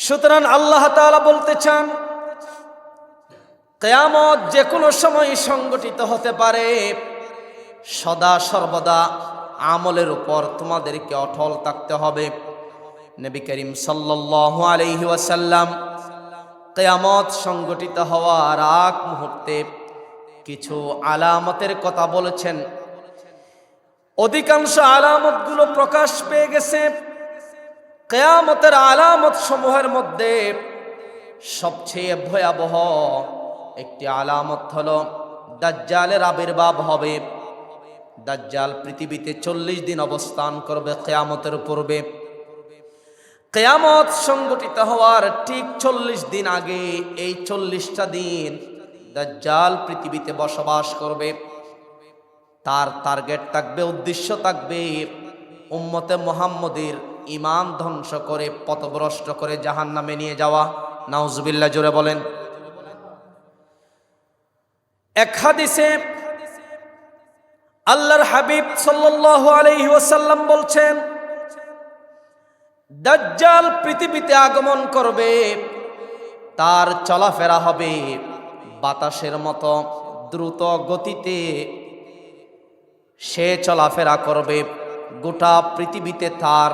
সুতরাং আল্লাহ তাআলা বলতে চান, কিয়ামত যে কোনো সময় সংগঠিত হতে পারে। সদা সর্বদা আমলের উপর তোমাদেরকে অটল থাকতে হবে। নবী করিম সাল্লাল্লাহু আলাইহি ওয়াসাল্লাম কিয়ামত সংগঠিত হওয়ার আগ মুহূর্তে কিছু আলামতের কথা বলেছেন। অধিকাংশ আলামতগুলো প্রকাশ পেয়ে গেছে। কিয়ামতের আলামত সমূহের মধ্যে সবচেয়ে ভয়াবহ একটি আলামত হলো দাজ্জালের আবির্ভাব হবে। দাজ্জাল পৃথিবীতে 40 দিন অবস্থান করবে কিয়ামতের পূর্বে। কিয়ামত সংগঠিত হওয়ার ঠিক 40 দিন আগে, এই 40টা দিন দাজ্জাল পৃথিবীতে বসবাস করবে। তার টার্গেট থাকবে, উদ্দেশ্য থাকবে উম্মতে মুহাম্মদের ঈমান ধ্বংস করে পথভ্রষ্ট করে জাহান্নামে নিয়ে যাওয়া। নাউজুবিল্লাহ, জোরে বলেন। এক হাদিসে আল্লাহর হাবিব সাল্লাল্লাহু আলাইহি ওয়াসাল্লাম বলছেন, দাজ্জাল পৃথিবীতে আগমন করবে, তার চলাফেরা হবে বাতাসের মতো দ্রুত গতিতে। সে চলাফেরা করবে, গোটা পৃথিবীতে তার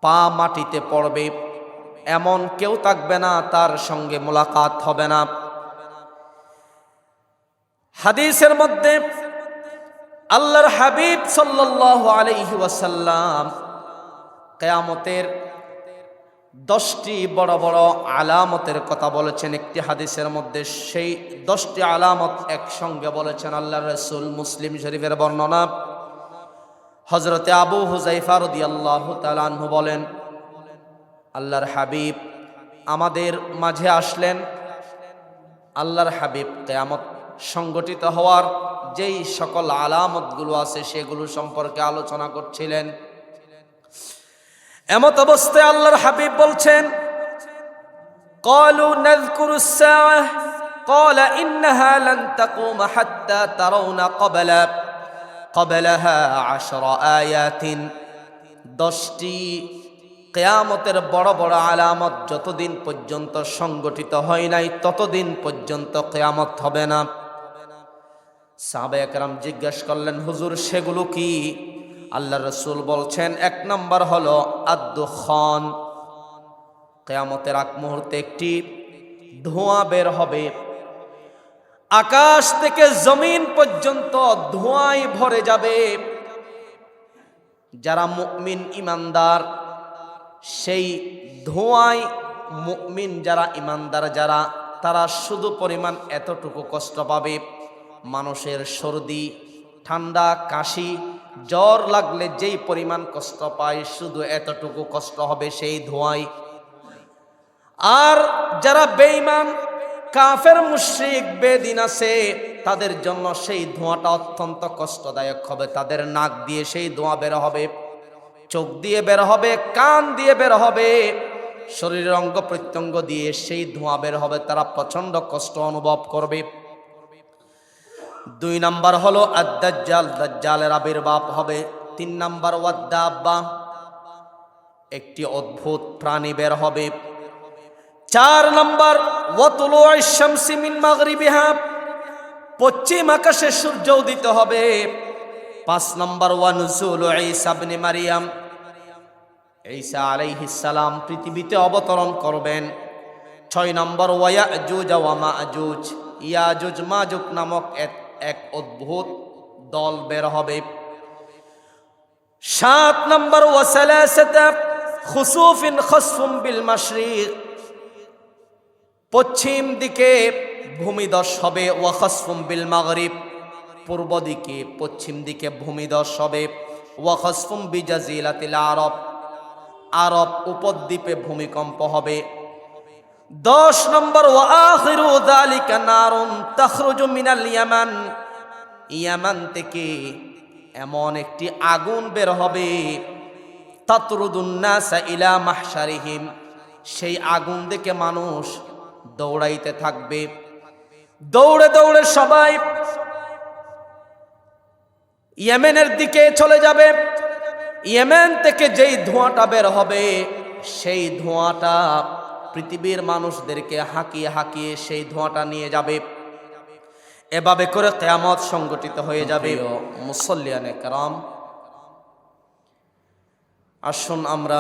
পা মাটিতে পড়বে, এমন কেউ থাকবে না তার সঙ্গে মোলাকাত হবে না। হাদিসের মধ্যে আল্লাহর হাবিব সাল্লাল্লাহু আলাইহি ওয়াসাল্লাম কিয়ামতের 10টি বড় বড় আলামতের কথা বলেছেন একটি হাদিসের মধ্যে। সেই 10টি আলামত একসঙ্গে বলেছেন আল্লাহর রাসূল। মুসলিম শরীফের বর্ণনা, হযরতে আবু হুযায়ফা রাদিয়াল্লাহু তাআলা আনহু বলেন, আল্লাহর হাবিব আমাদের মাঝে আসলেন। আল্লাহর হাবিব কিয়ামত সংগঠিত হওয়ার যেই সকল আলামতগুলো আছে সেগুলো সম্পর্কে আলোচনা করছিলেন। এমত অবস্থায় আল্লাহর হাবিব বলছেন, ক্বালু নাযকুরুস সাআহ ক্বালা ইন্নাহা লান তাকুমা হাত্তা তারাউনা ক্বাবলাহা 10 আয়াতিন। 10টি কিয়ামতের বড় বড় আলামত যতদিন পর্যন্ত সংগঠিত হয় নাই ততদিন পর্যন্ত কিয়ামত হবে না। সাহাবায়ে কেরাম জিজ্ঞাসা করলেন, হুজুর সেগুলো কি? আল্লাহ রাসূল বলছেন, 1 নম্বর হলো আদ-দুখান। কিয়ামতের আগ মুহূর্তে একটি ধোঁয়া বের হবে, আকাশ থেকে জমিন পর্যন্ত ধোঁয়ায় ভরে যাবে। যারা মুমিন ইমানদার, সেই ধোঁয়ায় মুমিন যারা ইমানদার যারা, তারা শুধু পরিমাণ এতটুকু কষ্ট পাবে। মানুষের সর্দি, ঠান্ডা, কাশি, জ্বর লাগলে যেই পরিমাণ কষ্ট পায়, শুধু এতটুকু কষ্ট হবে সেই ধোঁয়ায়। আর যারা বেঈমান, কাফের, মুশরিক, বেদিন আছে, তাদের জন্য সেই ধোঁয়াটা অত্যন্ত কষ্টদায়ক হবে। তাদের নাক দিয়ে সেই ধোঁয়া বের হবে, চোখ দিয়ে বের হবে, কান দিয়ে বের হবে, শরীরের অঙ্গ প্রত্যঙ্গ দিয়ে সেই ধোঁয়া বের হবে। তারা প্রচন্ড কষ্ট অনুভব করবে। 2 নাম্বার হলো আদ-দাজ্জাল, দাজ্জালের আবির্ভাব হবে। 3 নাম্বার ওয়াদ-দাব্বা, একটি অদ্ভুত প্রাণী বের হবে। 4 নাম্বার ওয়াতুলু'আশ শামসি মিন মাগরিবিহা, পশ্চিম আকাশে সূর্য উদিত হবে। 5 নাম্বার ওয়ানুজুলু ঈসা ইবনে মারইয়াম, ঈসা আলাইহিস সালাম পৃথিবীতে অবতরণ করবেন। 6 নাম্বার ওয়ায়াজুজ ওয়া মাজুজ, ইয়াজুজ মাজুজ নামক এক অদ্ভুত দল বের হবে। 7 নাম্বার ওয়াসালাসাতা খুসুফিন খসফুম বিল মাশরিক, পশ্চিম দিকে ভূমিধস হবে। ওয়া খসফুম বিল মাগরিব, পূর্ব দিকে পশ্চিম দিকে ভূমিধস হবে। ওয়া খসফুম বিজাজিলাতিল আরব, আরব উপদ্বীপে ভূমিকম্প হবে। 10 নম্বর ওয়া আখিরু যালিকা নারুন তাখরুজু মিনাল ইয়ামান, ইয়ামান থেকে এমন একটি আগুন বের হবে। তাতরুদুন নাসা ইলা মাহশারিহিম, সেই আগুন দেখে মানুষ দৌড়াইতে থাকবে। দৌড়ে দৌড়ে সবাই ইয়েমেনের দিকে চলে যাবে। ইয়েমেন থেকে যেই ধোঁয়াটা বের হবে, সেই ধোঁয়াটা পৃথিবীর মানুষদেরকে হাঁকিয়ে হাঁকিয়ে সেই ধোঁয়াটা নিয়ে যাবে। এভাবে করে কিয়ামত সংগঠিত হয়ে যাবে। মুসল্লিয়ানে কেরাম, আসুন আমরা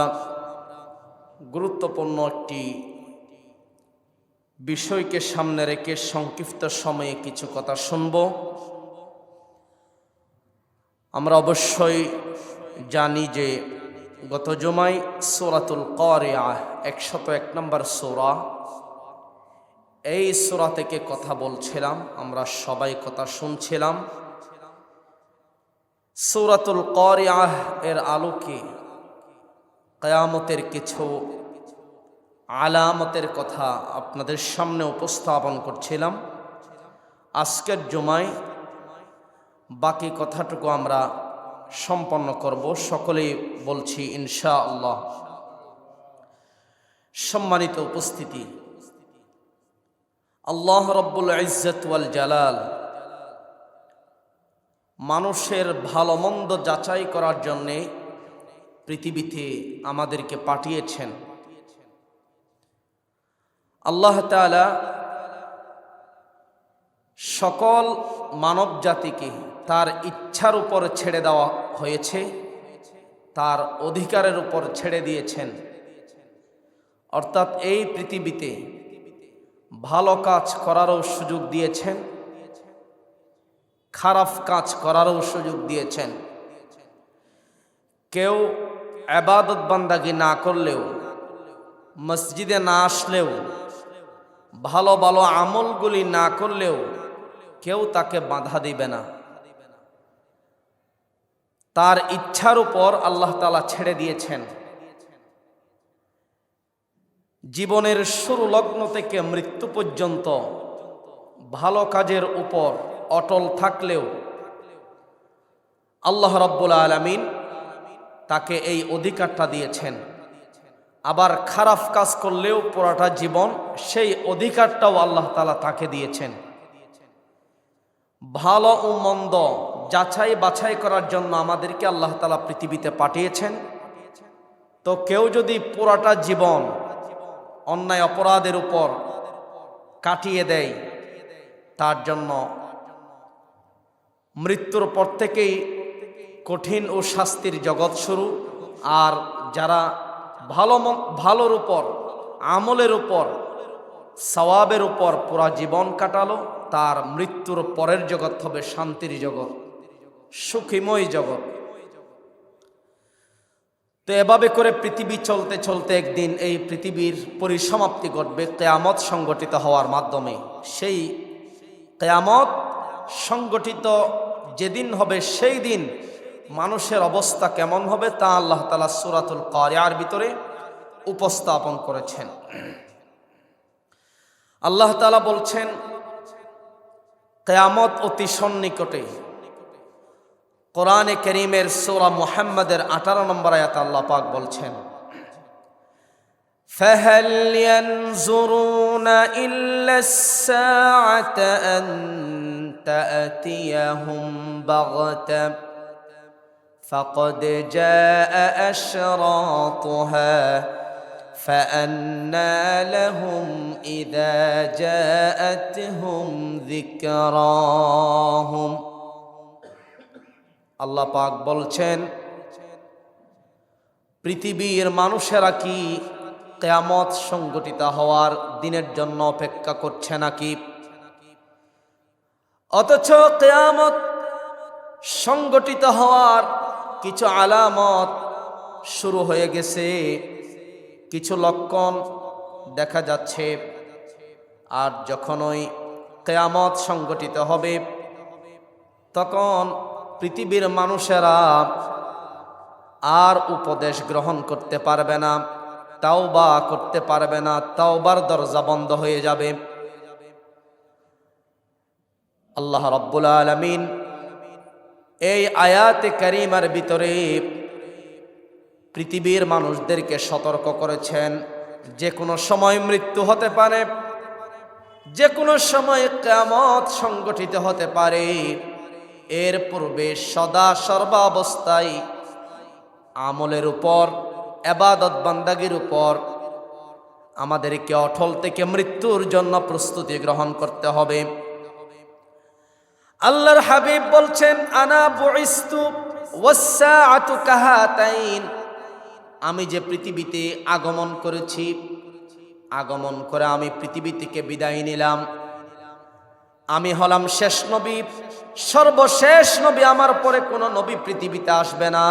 গুরুত্বপূর্ণ একটি বিষয়কে সামনে রেখে সংক্ষিপ্ত সময়ে কিছু কথা শুনব। আমরা অবশ্যই জানি যে গত জুমায় সূরাতুল কারিআহ 101 নম্বর সূরা, এই সূরা থেকে কথা বলছিলাম, আমরা সবাই কথা শুনছিলাম। সূরাতুল কারিআহ এর আলোকে কিয়ামতের কিছু আলামতের কথা আপনাদের সামনে উপস্থাপন করছিলাম। আজকের জুমায় বাকি কথাটুকু আমরা সম্পন্ন করব, সকলেই বলছি ইনশাআল্লাহ। সম্মানিত উপস্থিতি, আল্লাহ রব্বুল ইজ্জত ওয়াল জালাল মানুষের ভালো মন্দ যাচাই করার জন্যে পৃথিবীতে আমাদেরকে পাঠিয়েছেন। আল্লাহ তাআলা সকল মানব জাতিকে তার ইচ্ছার উপর ছেড়ে দেওয়া হয়েছে, তার অধিকারের উপর ছেড়ে দিয়েছেন। অর্থাৎ এই পৃথিবীতে ভালো কাজ করারও সুযোগ দিয়েছেন, খারাপ কাজ করারও সুযোগ দিয়েছেন। কেউ ইবাদত বান্দাগি না করলেও, মসজিদে না আসলেও, ভালো ভালো আমলগুলি না করলেও কেউ তাকে বাধা দিবে না। তার ইচ্ছার উপর আল্লাহ তাআলা ছেড়ে দিয়েছেন। জীবনের শুরু লগ্ন থেকে মৃত্যু পর্যন্ত ভালো কাজের উপর অটল থাকলেও আল্লাহ রাব্বুল আলামিন তাকে এই অধিকারটা দিয়েছেন। আবার খারাপ কাজ করলেও পুরাটা জীবন সেই অধিকারটাও আল্লাহ তাআলা তাকে দিয়েছেন। ভালো ও মন্দ যাচাই বাছাই করার জন্য আমাদেরকে আল্লাহ তাআলা পৃথিবীতে পাঠিয়েছেন। তো কেউ যদি পুরাটা জীবন অন্যায় অপরাধের উপর কাটিয়ে দেয়, তার জন্য মৃত্যুর পর থেকেই কঠিন ও শাস্তির জগৎ শুরু। আর যারা ভালোর উপর, আমলের উপর, সওয়াবের উপর পুরা জীবন কাটালো, তার মৃত্যুর পরের জগৎ হবে শান্তির জগৎ, সুখীময় জগৎ। তো এভাবে করে পৃথিবী চলতে চলতে একদিন এই পৃথিবীর পরিসমাপ্তি ঘটবে কিয়ামত সংগঠিত হওয়ার মাধ্যমে। সেই কিয়ামত সংগঠিত যেদিন হবে, সেই দিন মানুষের অবস্থা কেমন হবে তা আল্লাহ তাআলা সূরাতুল কারিআর ভিতরে উপস্থাপন করেছেন। আল্লাহ তাআলা বলছেন, কিয়ামত অতি সন্নিকটে। কোরআনে কারীমের সূরা মুহাম্মাদের 18 নম্বর আয়াতে আল্লাহ পাক বলছেন, ফাহাল ইয়ানজুরুনা ইল্লাস-সাআতা আন তা'তিয়াহুম বাগতা ফাকাদ জাআ আশরাতুহা فأنى لهم إذا جاءتهم ذكراهم। আল্লাহ পাক বলছেন, পৃথিবীর মানুষেরা কি কিয়ামত সংগঠিত হওয়ার দিনের জন্য অপেক্ষা করছে নাকি? অথচ কিয়ামত সংগঠিত হওয়ার কিছু আলামত শুরু হয়ে গেছে, কিছু লক্ষণ দেখা যাচ্ছে। আর যখন ওই কিয়ামত সংগঠিত হবে, তখন পৃথিবীর মানুষেরা আর উপদেশ গ্রহণ করতে পারবে না, তাওবা করতে পারবে না, তাওবার দরজা বন্ধ হয়ে যাবে। আল্লাহ রাব্বুল আলামিন এই আয়াতে কারিমার ভিতরে পৃথিবীর মানুষদেরকে সতর্ক করেছেন, যে কোনো সময় মৃত্যু হতে পারে, যে কোনো সময় কিয়ামত সংগঠিত হতে পারে। এর পূর্বে সদা সর্বাবস্থায় আমলের উপর, ইবাদত বান্দাগির উপর আমাদেরকে অটল থেকে মৃত্যুর জন্য প্রস্তুতি গ্রহণ করতে হবে। আল্লাহর হাবিব বলছেন, আনা বুইস্তু ওয়াসসাআতু কাহাতাইন, আমি যে পৃথিবীতে আগমন করেছি, আগমন করে আমি পৃথিবী থেকে বিদায় নিলাম, আমি হলাম শেষ নবী, সর্বশেষ নবী, আমার পরে কোনো নবী পৃথিবীতে আসবে না।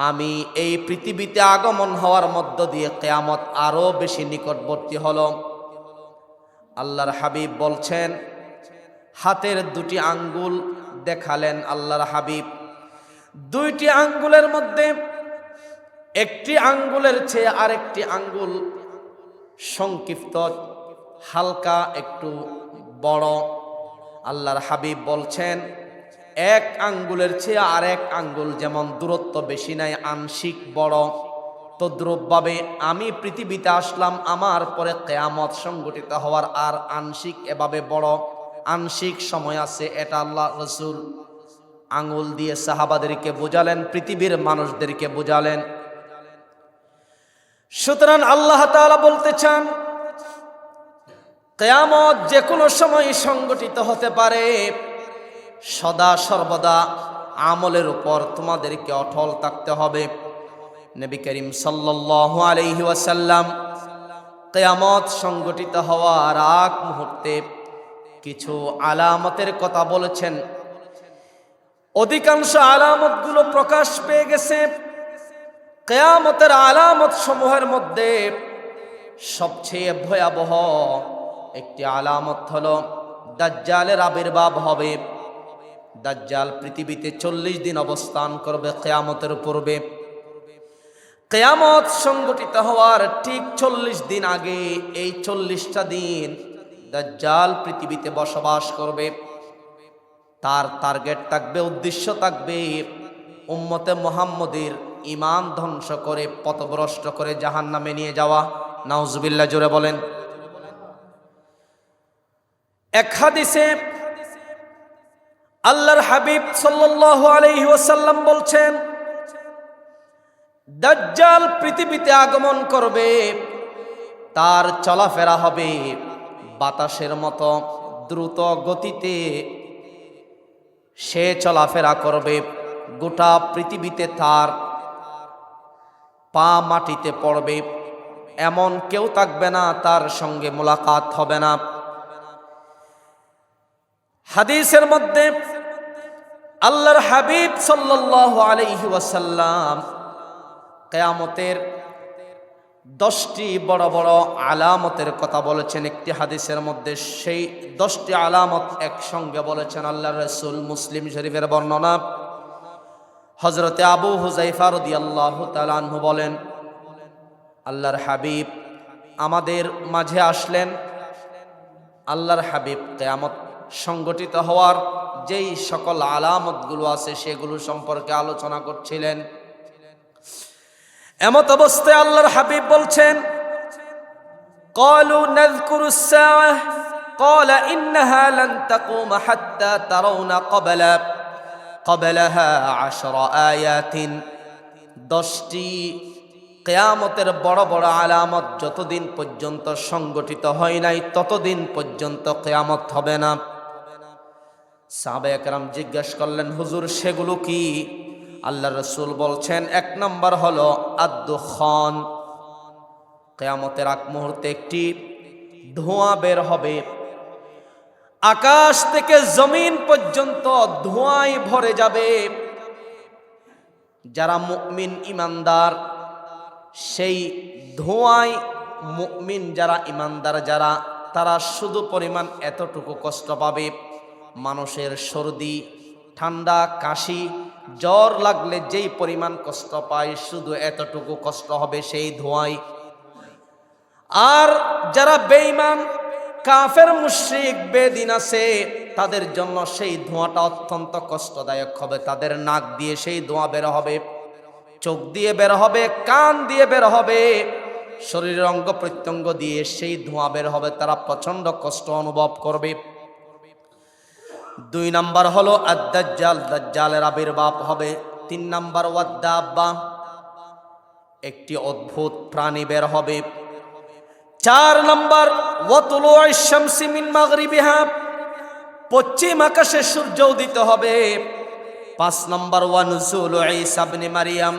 আমি এই পৃথিবীতে আগমন হওয়ার মধ্য দিয়ে কিয়ামত আরো বেশি নিকটবর্তী হলো। আল্লাহর হাবিব বলছেন, হাতের দুটি আঙ্গুল দেখালেন আল্লাহর হাবিব। দুইটি আঙ্গুলের মধ্যে একটি আঙ্গুলের চেয়ে আরেকটি আঙ্গুল সংক্ষিপ্ত, হালকা একটু বড়। আল্লাহর হাবিব বলছেন, এক আঙ্গুলের চেয়ে আরেক আঙ্গুল যেমন দূরত্ব বেশি নাই, আংশিক বড়, তদ্রূপভাবে আমি পৃথিবীতে আসলাম, আমার পরে কিয়ামত সংঘটিত হওয়ার আর আংশিক এভাবে বড় আংশিক সময় আছে। এটা আল্লাহ রাসূল আঙ্গুল দিয়ে সাহাবাদেরকে বোঝালেন, পৃথিবীর মানুষদেরকে বোঝালেন। সুতরাং আল্লাহ তাআলা বলতে চান, কিয়ামত যে কোনো সময় সংঘটিত হতে পারে। সদা সর্বদা আমলের উপর তোমাদেরকে অটল থাকতে হবে। নবী করিম সাল্লাল্লাহু আলাইহি ওয়াসাল্লাম কিয়ামত সংঘটিত হওয়ার আগ মুহূর্তে কিছু আলামতের কথা বলেছেন। অধিকাংশ আলামতগুলো প্রকাশ পেয়ে গেছে। কিয়ামতের আলামত সমূহের মধ্যে সবচেয়ে ভয়াবহ একটি আলামত হলো দাজ্জালের আবির্ভাব হবে। দাজ্জাল পৃথিবীতে 40 দিন অবস্থান করবে কিয়ামতের পূর্বে। কিয়ামত সংঘটিত হওয়ার ঠিক 40 দিন আগে, এই 40টা দিন দাজ্জাল পৃথিবীতে বসবাস করবে। তার টার্গেট থাকবে, উদ্দেশ্য থাকবে উম্মতে মুহাম্মদের ঈমান ধ্বংস করে, পথভ্রষ্ট করে জাহান্নামে নিয়ে যাওয়া। নাউজুবিল্লাহ, জোরে বলেন। এক হাদিসে আল্লাহর হাবিব সাল্লাল্লাহু আলাইহি ওয়াসাল্লাম বলছেন, দাজ্জাল পৃথিবীতে আগমন করবে, তার চলাফেরা হবে বাতাসের মতো দ্রুত গতিতে। সে চলাফেরা করবে, গোটা পৃথিবীতে তার পা মাটিতে পড়বে, এমন কেউ থাকবে না তার সঙ্গে মোলাকাত হবে না। হাদিসের মধ্যে আল্লাহর হাবিব সাল্লাল্লাহু আলাইহি ওয়াসাল্লাম কিয়ামতের 10টি বড় বড় আলামতের কথা বলেছেন একটি হাদিসের মধ্যে। সেই 10টি আলামত একসঙ্গে বলেছেন আল্লাহর রাসূল। মুসলিম শরীফের বর্ণনা, হযরতে আবু হুযায়ফা রাদিয়াল্লাহু তাআলা আনহু বলেন, আল্লাহর হাবিব আমাদের মাঝে আসলেন। আল্লাহর হাবিব কিয়ামত সংগঠিত হওয়ার যেই সকল আলামতগুলো আছে সেগুলো সম্পর্কে আলোচনা করছিলেন। এমত অবস্থায় আল্লাহর হাবিব বলছেন, ক্বালু নাযকুরুস সাআহ ক্বালা ইন্নাহা লান তাকুমা হাত্তা তারাউনা ক্বাবলাহা 10 আয়াতিন। 10টি কিয়ামতের বড় বড় আলামত যতদিন পর্যন্ত সংগঠিত হয় নাই ততদিন পর্যন্ত কিয়ামত হবে না। সাহাবায়ে কেরাম জিজ্ঞাসা করলেন, হুজুর সেগুলো কি? আল্লাহ রাসূল বলছেন, 1 নম্বর হলো আদ-দুখান। কিয়ামতের আগ মুহূর্তে একটি ধোঁয়া বের হবে, আকাশ থেকে জমিন পর্যন্ত ধোঁয়ায় ভরে যাবে। যারা মুমিন ঈমানদার, সেই ধোঁয়ায় মুমিন যারা ঈমানদার যারা, তারা শুধু পরিমাণ এতটুকু কষ্ট পাবে, মানুষের সর্দি, ঠান্ডা, কাশি, জ্বর লাগলে যেই পরিমাণ কষ্ট পায় শুধু এতটুকু কষ্ট হবে সেই ধোঁয়ায়। আর যারা বেঈমান, কাফের, মুশরিক, বেদিন আছে, তাদের জন্য সেই ধোঁয়াটা অত্যন্ত কষ্টদায়ক হবে। তাদের নাক দিয়ে সেই ধোঁয়া বের হবে, চোখ দিয়ে বের হবে, কান দিয়ে বের হবে, শরীরের অঙ্গ প্রত্যঙ্গ দিয়ে সেই ধোঁয়া বের হবে। তারা প্রচন্ড কষ্ট অনুভব করবে। 2 নাম্বার হলো আদ-দাজ্জাল, দাজ্জালের আবির্ভাব হবে। 3 নাম্বার ওয়াদ-দাব্বা, একটি অদ্ভুত প্রাণী বের হবে। 4 নম্বর ওয়াতুলু'আশ শামসি মিন মাগরিবিহা, পশ্চিম আকাশে সূর্য উদিত হবে। 5 নম্বর ওয়া নুজুলু ঈসা ইবনে মারইয়াম,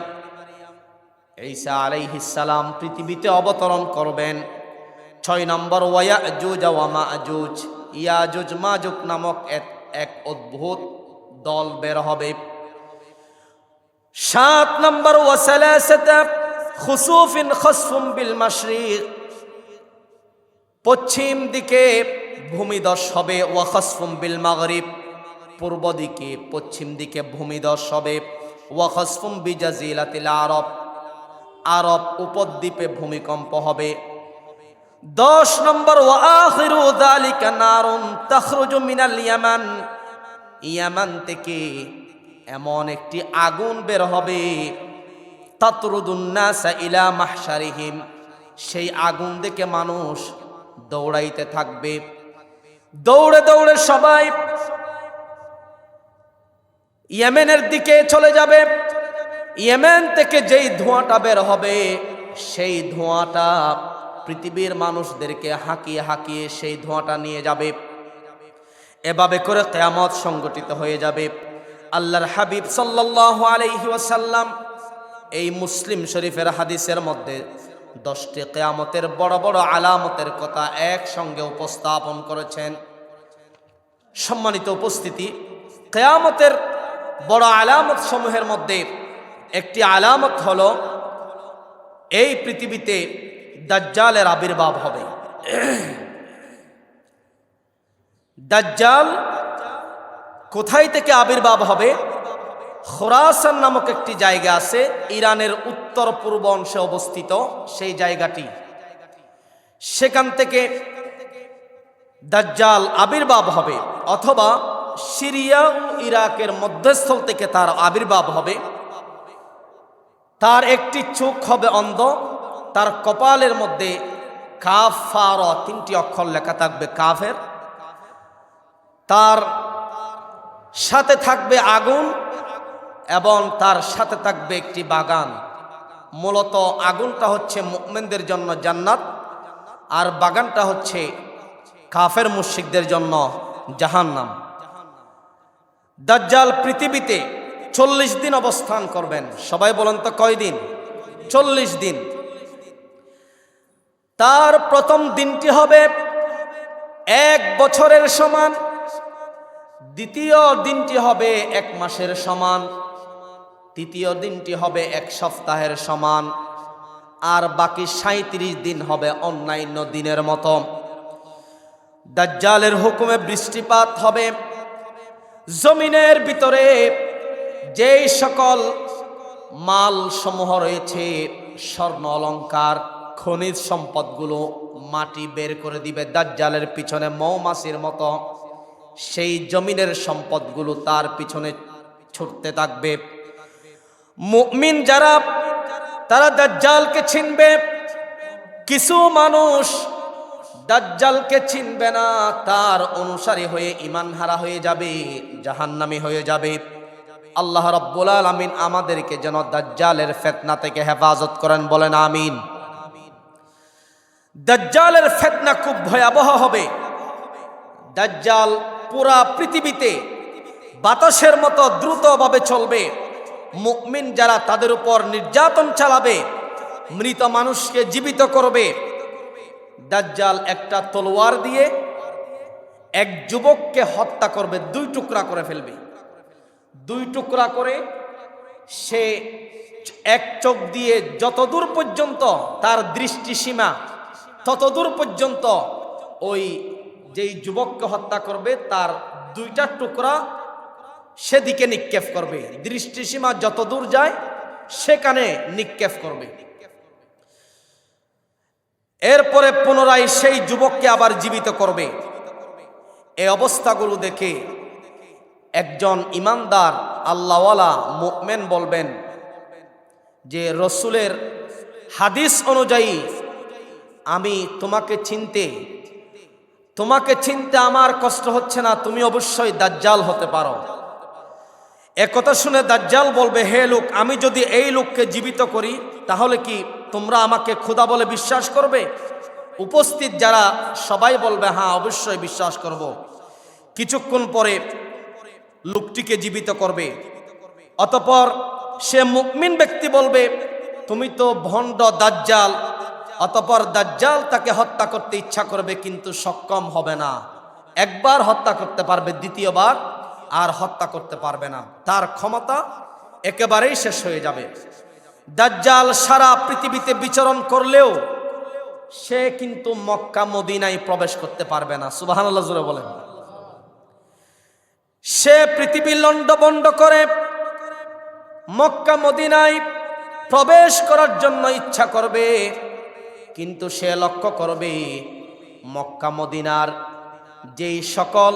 ঈসা আলাইহিস সালাম পৃথিবীতে অবতরণ করবেন। 6 নম্বর ওয়া ইয়াজুজ ওয়া মাজুজ, ইয়াজুজ মাজুজ নামক এক অদ্ভুত দল বের হবে। 7 নম্বর ওয়া সালাসাতা খুসুফিন খসফুম বিল মাশরিক, পশ্চিম দিকে ভূমিধস হবে। ওয়া খসফুম বিল মাগরিব, পূর্ব দিকে পশ্চিম দিকে ভূমিধস হবে। ওয়া খসফুম বিজাজিলাতিল আরব, আরব উপদ্বীপে ভূমিকম্প হবে। 10 নম্বর ওয়া আখিরু যালিকা নারুন তাখরুজু মিনাল ইয়ামান, ইয়ামান থেকে এমন একটি আগুন বের হবে। তাতরুদুন নাসা ইলা মাহশারিহিম, সেই আগুন দেখে মানুষ দৌড়াইতে থাকবে। দৌড়ে দৌড়ে সবাই ইয়েমেনের দিকে চলে যাবে। ইয়েমেন থেকে যেই ধোঁয়াটা বের হবে, সেই ধোঁয়াটা পৃথিবীর মানুষদেরকে হাঁকিয়ে হাঁকিয়ে সেই ধোঁয়াটা নিয়ে যাবে। এভাবে করে কিয়ামত সংগঠিত হয়ে যাবে। আল্লাহর হাবিব সাল্লাল্লাহু আলাইহি ওয়াসাল্লাম এই মুসলিম শরীফের হাদিসের মধ্যে 10টি কিয়ামতের বড় বড় আলামতের কথা একসঙ্গে উপস্থাপন করেছেন। সম্মানিত উপস্থিতি, কিয়ামতের বড় আলামত সমূহের মধ্যে একটি আলামত হলো এই পৃথিবীতে দাজ্জালের আবির্ভাব হবে। দাজ্জাল কোথায় থেকে আবির্ভাব হবে? খোরাসান নামক একটি জায়গা আছে, ইরানের উত্তর পূর্ব অংশে অবস্থিত সেই জায়গাটি, সেখান থেকে দাজ্জাল আবির্ভাব হবে। অথবা সিরিয়া ও ইরাকের মধ্যস্থল থেকে তার আবির্ভাব হবে। তার একটি চোখ হবে অন্ধ, তার কপালের মধ্যে কাফ ফা র 3টি অক্ষর লেখা থাকবে কাফের, তার সাথে থাকবে আগুন এবং তার সাথে থাকবে একটি বাগান। মূলত আগুনটা হচ্ছে মুমিনদের জন্য জান্নাত, আর বাগানটা হচ্ছে কাফের মুশরিকদের জন্য জাহান্নাম। দাজ্জাল পৃথিবীতে 40 দিন অবস্থান করবেন। সবাই বলেন তো কয় দিন? 40 দিন। তার প্রথম দিনটি হবে 1 বছরের সমান, দ্বিতীয় দিনটি হবে 1 মাসের সমান, তৃতীয় দিনটি হবে 1 সপ্তাহের সমান, আর বাকি 37 দিন হবে অন্যান্য দিনের মতো। দাজ্জালের হুকুমে বৃষ্টিপাত হবে। জমিনের ভিতরে যেই সকল মাল সমূহ রয়েছে, স্বর্ণ অলংকার খনিজ সম্পদগুলো মাটি বের করে দিবে দাজ্জালের পিছনে মৌমাছির মতো। সেই জমিনের সম্পদগুলো তার পিছনে ছুটতে থাকবে। মুমিন যারা তারা দাজ্জালকে চিনবে, কিছু মানুষ দাজ্জালকে চিনবে না, তার অনুসারী হয়ে ঈমানহারা হয়ে যাবে, জাহান্নামী হয়ে যাবে। আল্লাহ রাব্বুল আলামিন আমাদেরকে যেন দাজ্জালের ফিতনা থেকে হেফাজত করেন, বলেন আমিন। দাজ্জালের ফিতনা খুব ভয়াবহ হবে। দাজ্জাল পুরা পৃথিবীতে বাতাসের মতো দ্রুতভাবে চলবে। মুমিন যারা তাদের উপর নির্যাতন চালাবে, মৃত মানুষকে জীবিত করবে। দাজ্জাল একটা তলোয়ার দিয়ে এক যুবককে হত্যা করবে, 2 টুকরা করে ফেলবে। 2 টুকরা করে সে এক চোখ দিয়ে যতদূর পর্যন্ত তার দৃষ্টিসীমা, ততদূর পর্যন্ত ওই যেই যুবককে হত্যা করবে তার 2টা টুকরা সেদিকে নিক্ষেপ করবে। দৃষ্টিসীমা যতদূর যায় সেখানে নিক্ষেপ করবে। এরপরে পুনরায় সেই যুবককে আবার জীবিত করবে। এই অবস্থাগুলো দেখে একজন ইমানদার আল্লাহওয়ালা মুমিন বলবেন যে রসুলের হাদিস অনুযায়ী আমি তোমাকে চিনতে আমার কষ্ট হচ্ছে না, তুমি অবশ্যই দাজ্জাল হতে পারো। একথা শুনে দাজ্জাল বলবে, হে লোক, আমি যদি এই লোককে জীবিত করি তাহলে কি তোমরা আমাকে খোদা বলে বিশ্বাস করবে? উপস্থিত যারা সবাই বলবে হ্যাঁ অবশ্যই বিশ্বাস করব। কিছুক্ষণ পরে লোকটিকে জীবিত করবে। অতঃপর সে মুমিন ব্যক্তি বলবে তুমি তো ভণ্ড দাজ্জাল। অতঃপর দাজ্জাল তাকে হত্যা করতে ইচ্ছা করবে কিন্তু সক্ষম হবে না। একবার হত্যা করতে পারবে, দ্বিতীয়বার আর হত্যা করতে পারবে না। তার ক্ষমতা একেবারেই শেষ হয়ে যাবে। দাজ্জাল সারা পৃথিবীতে বিচরণ করলেও সে কিন্তু মক্কা মদিনায় প্রবেশ করতে পারবে না। সুবহানাল্লাহ জোরে বলেন। সে পৃথিবী লন্ডভন্ড করে মক্কা মদিনায় প্রবেশ করার জন্য ইচ্ছা করবে, কিন্তু সে লক্ষ্য করবে মক্কা মদিনার যেই সকল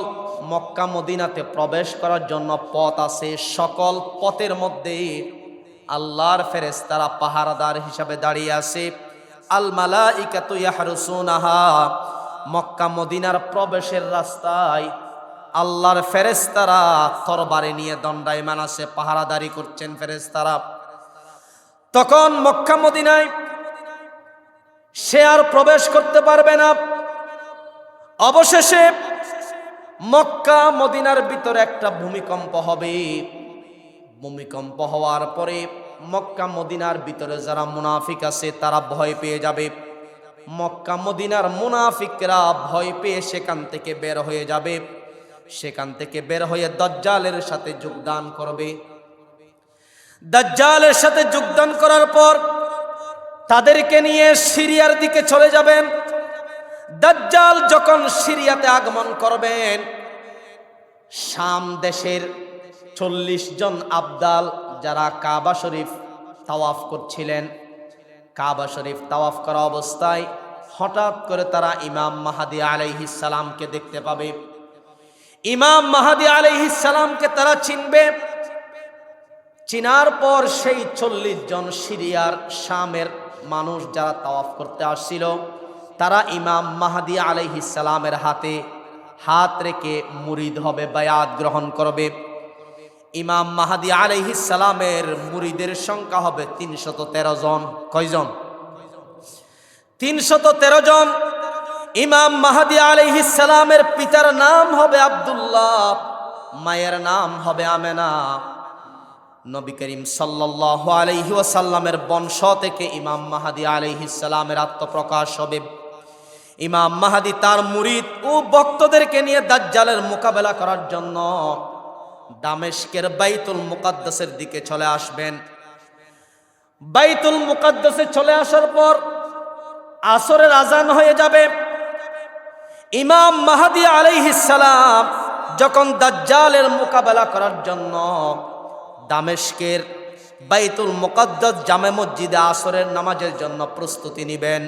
মক্কা মদিনাতে প্রবেশ করার জন্য পথ আছে, সকল পথের মধ্যে আল্লাহর ফেরেশতারা পাহারাদার হিসাবে দাঁড়িয়ে আছে। আল মালাইকাতু ইয়াহরুসুনাহা, মক্কা মদিনার প্রবেশের রাস্তায় আল্লাহর ফেরেশতারা তরবারি নিয়ে দণ্ডায়মান আছে, পাহারাদারি করছেন ফেরেশতারা। তখন মক্কা মদিনায় সে আর প্রবেশ করতে পারবে না। অবশেষে মক্কা মদিনার ভিতরে একটা ভূমিকম্প হবে। ভূমিকম্প হওয়ার পরে মক্কা মদিনার ভিতরে যারা মুনাফিক আছে তারা ভয় পেয়ে যাবে। মক্কা মদিনার মুনাফিকরা ভয় পেয়ে সেখান থেকে বের হয়ে যাবে। সেখান থেকে বের হয়ে দাজ্জালের সাথে যোগদান করবে। দাজ্জালের সাথে যোগদান করার পর তাদেরকে নিয়ে সিরিয়ার দিকে চলে যাবেন। দাজ্জাল যখন সিরিয়াতে আগমন করবেন, শাম দেশের 40 জন আবদাল যারা কাবা শরীফ তাওয়াফ করছিলেন, কাবা শরীফ তাওয়াফ করা অবস্থায় হঠাৎ করে তারা ইমাম মাহদী আলাইহিস সালামকে দেখতে পাবে। ইমাম মাহদী আলাইহিস সালামকে তারা চিনবে। চিনার পর সেই 40 জন সিরিয়ার শামের মানুষ যারা তাওয়াফ করতে আসছিল, তারা ইমাম মাহদী আলাইহিস সালামের হাতে হাত রেখে মুরিদ হবে, বায়াত গ্রহণ করবে। ইমাম মাহদী আলাইহিস সালামের মুরিদের সংখ্যা হবে 313 জন। কয়জন? 313 জন। ইমাম মাহদী আলাইহিস সালামের পিতার নাম হবে আব্দুল্লাহ, মায়ের নাম হবে আমেনা। নবী করিম সাল্লাল্লাহু আলাইহি ওয়াসাল্লামের বংশ থেকে ইমাম মাহদী আলাইহিস সালামের আত্মপ্রকাশ হবে। ইমাম মাহদী তার মুরিদ ও ভক্তদেরকে নিয়ে দাজ্জালের মোকাবেলা করার জন্য দামেস্কের বাইতুল মুকাদ্দাসের দিকে চলে আসবেন। বাইতুল মুকাদ্দাসে চলে আসার পর আসরের আজান হয়ে যাবে। ইমাম মাহদী আলাইহিস সালাম যখন দাজ্জালের মোকাবেলা করার জন্য দামেস্কের বাইতুল মুকাদ্দাস জামে মসজিদে আসরের নামাজের জন্য প্রস্তুতি নেবেন,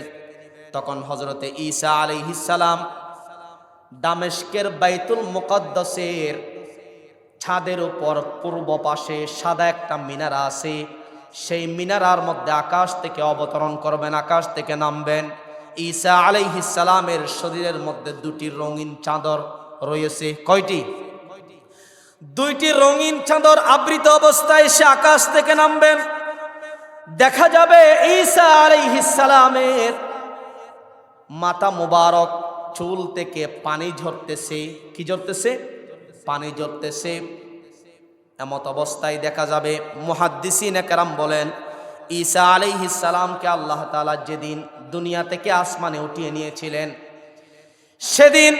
তখন হযরতে ঈসা আলাইহিস সালাম দামেস্কের বাইতুল মুকাদ্দাসের ছাদের উপর পূর্ব পাশে সাদা একটা মিনারা আছে, সেই মিনারার মধ্যে আকাশ থেকে অবতরণ করবেন, আকাশ থেকে নামবেন। ঈসা আলাইহিস সালামের শরীরের মধ্যে 2টি রঙিন চাদর রয়েছে। কয়টি? 2টি রঙিন চাদর আবৃত অবস্থায় সে আকাশ থেকে নামবেন। দেখা যাবে ঈসা আলাইহিস সালামের মাথা মুবারক চুল থেকে পানি ঝরতেছে। কি ঝরতেছে? পানি ঝরতেছে। এমত অবস্থায় দেখা যাবে, মুহাদ্দিসিনে কেরাম বলেন, ঈসা আলাইহিস সালামকে আল্লাহ তাআলা যেদিন দুনিয়া থেকে আসমানে উঠিয়ে নিয়েছিলেন, সেদিন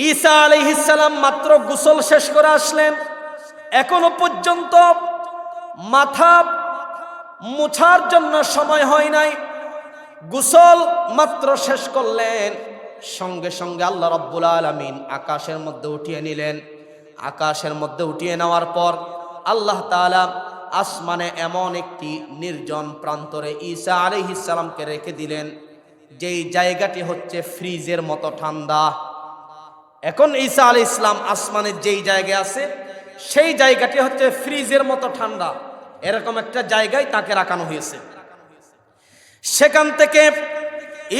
ঈসা আলাইহিস সালাম মাত্র গোসল শেষ করে আসলেন। এখনো পর্যন্ত মাথা মুছার জন্য সময় হয় নাই। গোসল মাত্র শেষ করলেন, সঙ্গে সঙ্গে আল্লাহ রাব্বুল আলামিন আকাশের মধ্যে উঠিয়ে নিলেন। আকাশের মধ্যে উঠিয়ে নেওয়ার পর আল্লাহ তাআলা আসমানে এমন একটি নির্জন প্রান্তরে ঈসা আলাইহিস সালামকে রেখে দিলেন, যেই জায়গাটি হচ্ছে ফ্রিজের মতো ঠান্ডা। এখন ঈসা আলাইহিস সালাম আসমানের যেই জায়গায় আছে, সেই জায়গাটি হচ্ছে ফ্রিজের মতো ঠান্ডা। এরকম একটা জায়গায় তাকে রাখানো হয়েছে। সেখান থেকে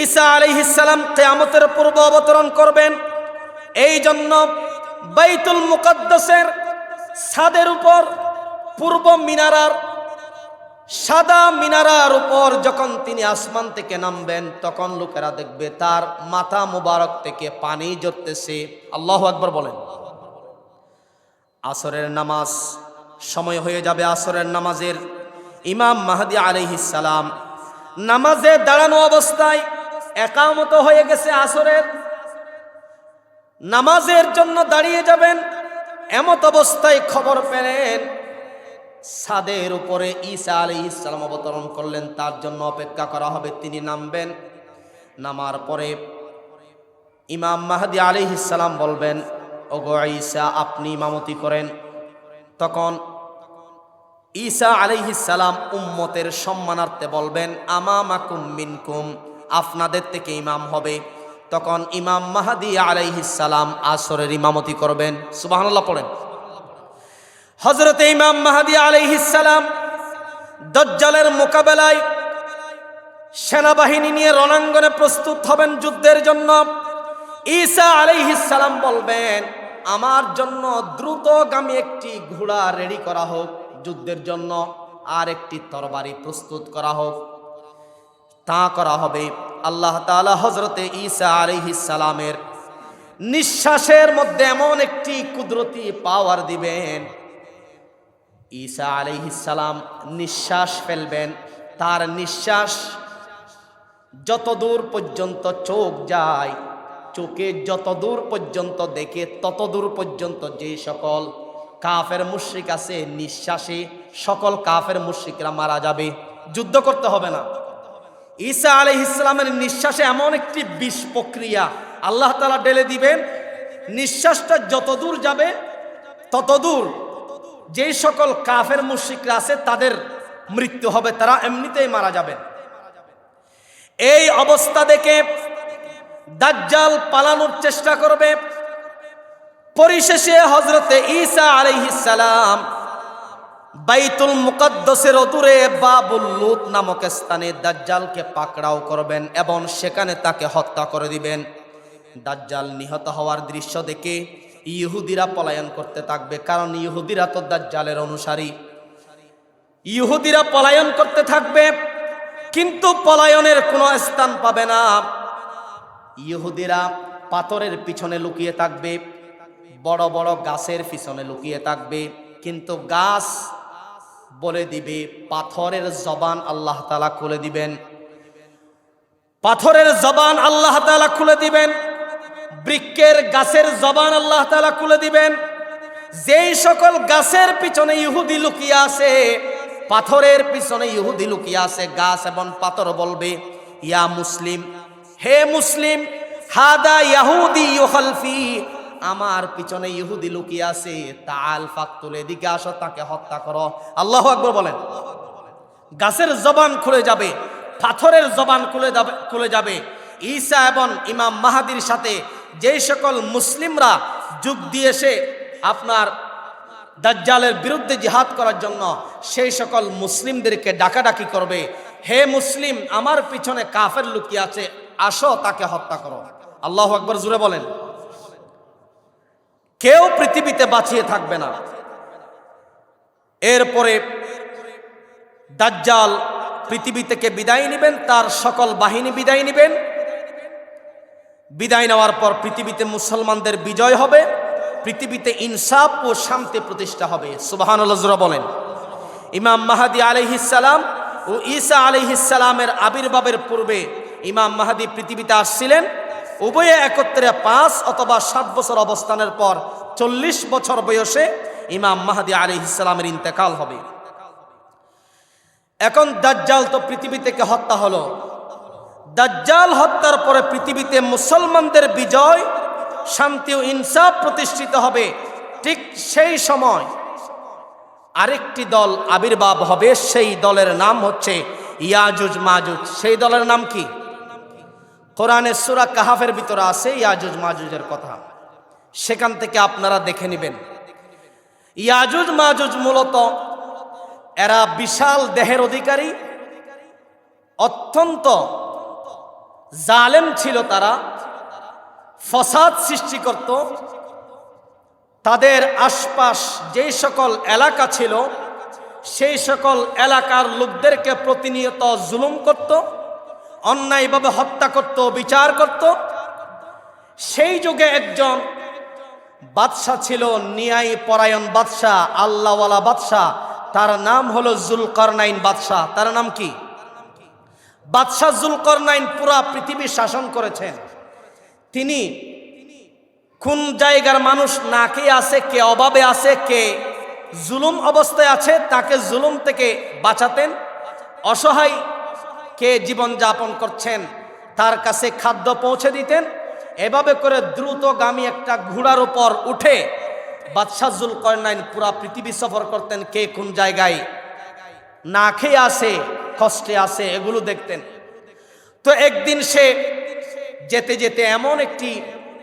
ঈসা আলাইহিস সালাম কিয়ামতের পূর্ব অবতরণ করবেন। এই জন্য বাইতুল মুকাদ্দাসের ছাদের উপর পূর্ব মিনারার সাদা মিনারার উপর যখন তিনি আসমান থেকে নামবেন, তখন লোকেরা দেখবে তার মাথা মুবারক থেকে পানি ঝরতেছে। আল্লাহু আকবার বলেন। আসরের নামাজ সময় হয়ে যাবে। আসরের নামাজের ইমাম মাহদী আলাইহিস সালাম নামাজে দাঁড়ানো অবস্থায় একামত হয়ে গেছে। আসরের নামাজের জন্য দাঁড়িয়ে যাবেন, এমত অবস্থায় খবর পেলেন ছাদের উপরে ঈসা আলাইহিস সালাম অবতরণ করলেন। তার জন্য অপেক্ষা করা হবে, তিনি নামবেন। নামার পরে ইমাম মাহদী আলাইহিস সালাম বলবেন, ওগো ঈসা, আপনি ইমামতি করেন। তখন ঈসা আলাইহিস সালাম উম্মতের সম্মানার্থে বলবেন, আমামাকুম মিনকুম, আপনাদের থেকে ইমাম হবে। তখন ইমাম মাহদী আলাইহিস সালাম আসরের ইমামতি করবেন। সুবহানাল্লাহ পড়েন। হযরতে ইমাম মাহদী আলাইহিস সালাম দাজ্জালের মোকাবেলায় সেনাবাহিনী নিয়ে রণাঙ্গনে প্রস্তুত হবেন যুদ্ধের জন্য। ঈসা আলাইহিস সালাম বলবেন, আমার জন্য দ্রুতগামী একটি ঘোড়া রেডি করা হোক যুদ্ধের জন্য, আর একটি তরবারি প্রস্তুত করা হোক। তা করা হবে। আল্লাহ তাআলা হযরতে ঈসা আলাইহিস সালামের নিঃশ্বাসের মধ্যে এমন একটি কুদরতি পাওয়ার দিবেন, ঈসা আলাইহিস সালাম নিঃশ্বাস ফেলবেন। তার নিঃশ্বাস যতদূর পর্যন্ত চোখ যায়, চোখে যতদূর পর্যন্ত দেখে ততদূর পর্যন্ত যে সকল কাফের মুশরিক আছে, নিঃশ্বাসে সকল কাফের মুশরিকরা মারা যাবে। যুদ্ধ করতে হবে না। ঈসা আলাইহিস সালামের নিঃশ্বাসে এমন একটি বিষ প্রক্রিয়া আল্লাহ তাআলা ঢেলে দিবেন, নিঃশ্বাসটা যতদূর যাবে ততদূর যে সকল কাফের মুশরিকরা আছে তাদের মৃত্যু হবে, তারা এমনিতেই মারা যাবেন। এই অবস্থা দেখে দাজ্জাল পালানোর চেষ্টা করবে। পরিশেষে হযরতে ঈসা আলাইহিস সালাম বাইতুল মুকাদ্দাসের অদূরে বাবুল লুত নামক স্থানে দাজ্জালকে পাকড়াও করবেন এবং সেখানে তাকে হত্যা করে দিবেন। দাজ্জাল নিহত হওয়ার দৃশ্য দেখে ইহুদিরা পলায়ন করতে থাকবে, কারণ ইহুদিরা তো দাজ্জালের অনুসারী। ইহুদিরা পলায়ন করতে থাকবে, কিন্তু পলায়নের কোনো স্থান পাবে না। ইহুদিরা পাথরের পিছনে লুকিয়ে থাকবে, বড় বড় গাছের পিছনে লুকিয়ে থাকবে, কিন্তু গাছ বলে দিবে, পাথরের জবান আল্লাহ তাআলা খুলে দিবেন। পাথরের জবান আল্লাহ তাআলা খুলে দিবেন, বৃক্ষের গাছের জবান আল্লাহ তাআলা খুলে দিবেন। যেই সকল গাছের পিছনে ইহুদি লুকিয়ে আছে, পাথরের পিছনে ইহুদি লুকিয়ে আছে, গাছ এবং পাথর বলবে, ইয়া মুসলিম, হে মুসলিম, হাদা ইয়াহুদি ইউখালফি, আমার পিছনে ইহুদি লুকিয়ে আছে, তাআল ফাকতুল, এদিকে আসো, তাকে হত্যা করো। আল্লাহু আকবার বলেন। গাছের জবান খুলে যাবে, পাথরের জবান খুলে যাবে। ঈসা এবং ইমাম মাহদীর সাথে যেই সকল মুসলিমরা যোগ দিয়েছে আপনার দাজ্জালের বিরুদ্ধে জিহাদ করার জন্য, সেই সকল মুসলিমদেরকে ডাকাডাকি করবে, হে মুসলিম, আমার পিছনে কাফের লুকিয়ে আছে, আসো তাকে হত্যা করো। আল্লাহু আকবার জোরে বলেন। কেউ পৃথিবীতে বাঁচিয়ে থাকবে না। এরপরে দাজ্জাল পৃথিবী থেকে বিদায় নেবেন, তার সকল বাহিনী বিদায় নেবেন। বিদায় নেওয়ার পর পৃথিবীতে মুসলমানদের বিজয় হবে, পৃথিবীতে ইনসাফ ও শান্তি প্রতিষ্ঠা হবে। সুবহানাল্লাহ জোরে বলেন। ইমাম মাহদী আলাইহিস সালাম ও ঈসা আলাইহিস সালামের আবির্ভাবের পূর্বে ইমাম মাহদী পৃথিবীতে আসছিলেন। উভয়ে একত্রে 5 অথবা 7 বছর অবস্থানের পর 40 বছর বয়সে ইমাম মাহদী আলাইহিস সালামের ইন্তেকাল হবে। এখন দাজ্জাল তো পৃথিবী থেকে হত্যা হলো। দাজ্জাল হত্যার পরে পৃথিবীতে মুসলমানদের বিজয়, শান্তি ও ইনসাফ প্রতিষ্ঠিত হবে। ঠিক সেই সময় আরেকটি দল আবির্ভাব হবে, সেই দলের নাম হচ্ছে ইয়াজুজ মাজুজ। সেই দলের নাম কি? কোরআনের সূরা কাহাফের ভিতরে আছে ইয়াজুজ মাজুজের কথা, সেখান থেকে আপনারা দেখে নেবেন। ইয়াজুজ মাজুজ মূলত এরা বিশাল দেহের অধিকারী, অত্যন্ত জালেম ছিল। তারা ফসাদ সৃষ্টি করত। তাদের আশপাশ যে সকল এলাকা ছিল সেই সকল এলাকার লোকদেরকে প্রতিনিয়ত জুলুম করত, অন্যায়ভাবে হত্যা করত, বিচার করত। সেই যুগে একজন বাদশা ছিল, ন্যায় পরায়ণ বাদশা, আল্লাহওয়ালা বাদশা। তার নাম হলো জুলকারনাইন বাদশা। তার নাম কি? বাদশা জুলকারনাইন পুরা পৃথিবী শাসন করেছেন। তিনি কোন জায়গার মানুষ না কে আছে, কে অভাবে আছে, কে জুলুম অবস্থায় আছে, তাকে জুলুম থেকে বাঁচাতেন। অসহায় কে জীবন যাপন করছেন তার কাছে খাদ্য পৌঁছে দিতেন। এভাবে করে দ্রুতগামী একটা ঘোড়ার উপর উঠে বাদশা জুলকারনাইন পুরা পৃথিবী সফর করতেন। কে কোন জায়গায় না খেয়ে আছে, কষ্টে আছে, এগুলো দেখতেন। তো একদিন সে যেতে যেতে এমন একটি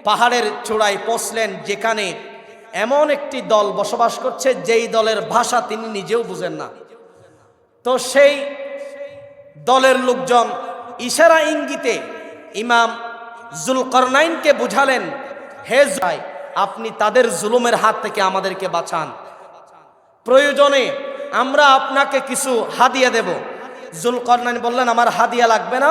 পাহাড়ের চূড়ায় পৌঁছলেন যেখানে এমন একটি দল বসবাস করছে যেই দলের ভাষা তিনি নিজেও বুঝেন না। তো সেই দলের লোকজন ইশারা ইঙ্গিতে ইমাম জুলকারনাইনকে বুঝালেন, হে ভাই, আপনি তাদের জুলুমের হাত থেকে আমাদেরকে বাঁচান, প্রয়োজনে আমরা আপনাকে কিছু হাদিয়া দেব। জুলকারনাইন বললেন, আমার হাদিয়া লাগবে না,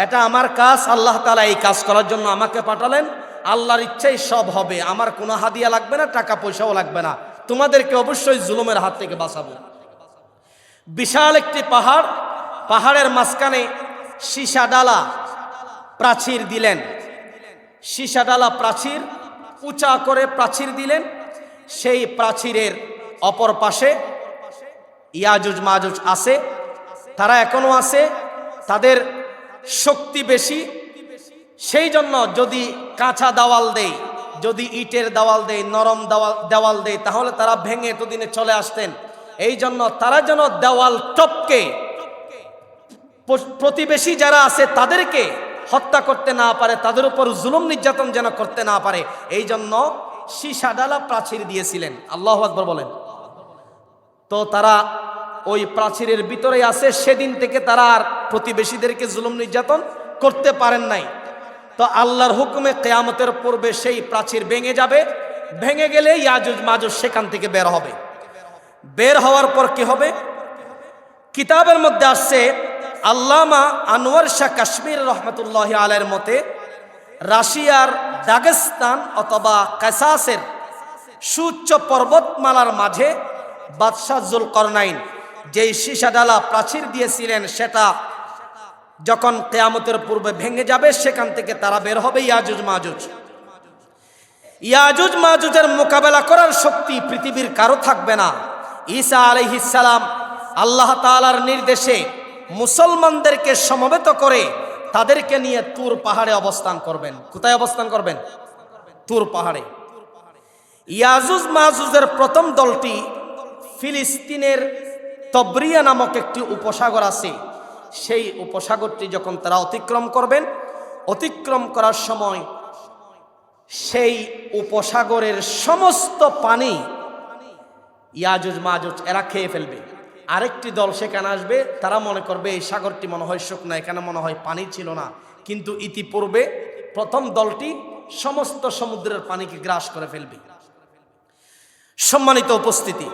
এটা আমার কাজ, আল্লাহ তাআলা এই কাজ করার জন্য আমাকে পাঠালেন, আল্লাহর ইচ্ছাই সব হবে, আমার কোনো হাদিয়া লাগবে না, টাকা পয়সাও লাগবে না, তোমাদেরকে অবশ্যই জুলুমের হাত থেকে বাঁচাবো। বিশাল একটি পাহাড়, পাহাড়ের মাঝখানে সীসাডালা প্রাচীর দিলেন। সীসাডালা প্রাচীর উঁচা করে প্রাচীর দিলেন। সেই প্রাচীরের অপর পাশে ইয়াজুজ মাজুজ আছে, তারা এখনো আছে, তাদের শক্তি বেশি। সেই জন্য যদি কাঁচা দেওয়াল দেয়, যদি ইটের দেওয়াল দেয়, নরম দেওয়াল দেয়, তাহলে তারা ভেঙে এতদিনে চলে আসতেন। এই জন্য তারা যেন দেওয়াল টপকে প্রতিবেশী যারা আছে তাদেরকে হত্যা করতে না পারে, তাদের উপর জুলুম নির্যাতন যেন করতে না পারে, এই জন্য সীসাডালা প্রাচীর দিয়েছিলেন। আল্লাহু আকবার বলেন। তো তারা ওই প্রাচীরের ভিতরে আছে, সেদিন থেকে তারা আর প্রতিবেশীদেরকে জুলুম নির্যাতন করতে পারেন নাই। তো আল্লাহর হুকুমে কিয়ামতের পূর্বে সেই প্রাচীর ভেঙে যাবে। ভেঙে গেলে ইয়াজুজ মাজুজ সেখান থেকে বের হবে। বের হওয়ার পর কি হবে? কিতাবের মধ্যে আসছে, আল্লামা আনোয়ার শাহ কাশ্মীর রহমতুল্লাহ আলাইহির মতে রাশিয়ার দাগেস্তান অথবা কাসাসের সুউচ্চ পর্বতমালার মাঝে বাদশাহ জুলকারনাইন যেই সীসাডালা প্রাচীর দিয়েছিলেন, সেটা যখন কিয়ামতের পূর্বে ভেঙে যাবে, সেখান থেকে তারা বের হবে ইয়াজুজ মাজুজ। ইয়াজুজ মাজুজের মোকাবেলা করার শক্তি পৃথিবীর কারো থাকবে না। ঈসা আলাইহিস সালাম আল্লাহ তাআলার নির্দেশে মুসলমানদেরকে সমবেত করে তাদেরকে নিয়ে তুর পাহাড়ে অবস্থান করবেন। কোথায় অবস্থান করবেন? তুর পাহাড়ে। ইয়াজুজ মাজুজের প্রথম দলটি ফিলিস্তিনের তবরিয়া নামক একটি উপসাগর আছে, সেই উপসাগরটি যখন তারা অতিক্রম করবেন, অতিক্রম করার সময় সেই উপসাগরের সমস্ত পানি ইয়াজুজ মাজুজ এরা খেয়ে ফেলবে। আরেকটি দল সেখানে আসবে, তারা মনে করবে এই সাগরটি মনে হয় শুকনো, এখানে মনে হয় পানি ছিল না, কিন্তু ইতিপূর্বে প্রথম দলটি সমস্ত সমুদ্রের পানিকে গ্রাস করে ফেলবে। সম্মানিত উপস্থিতি,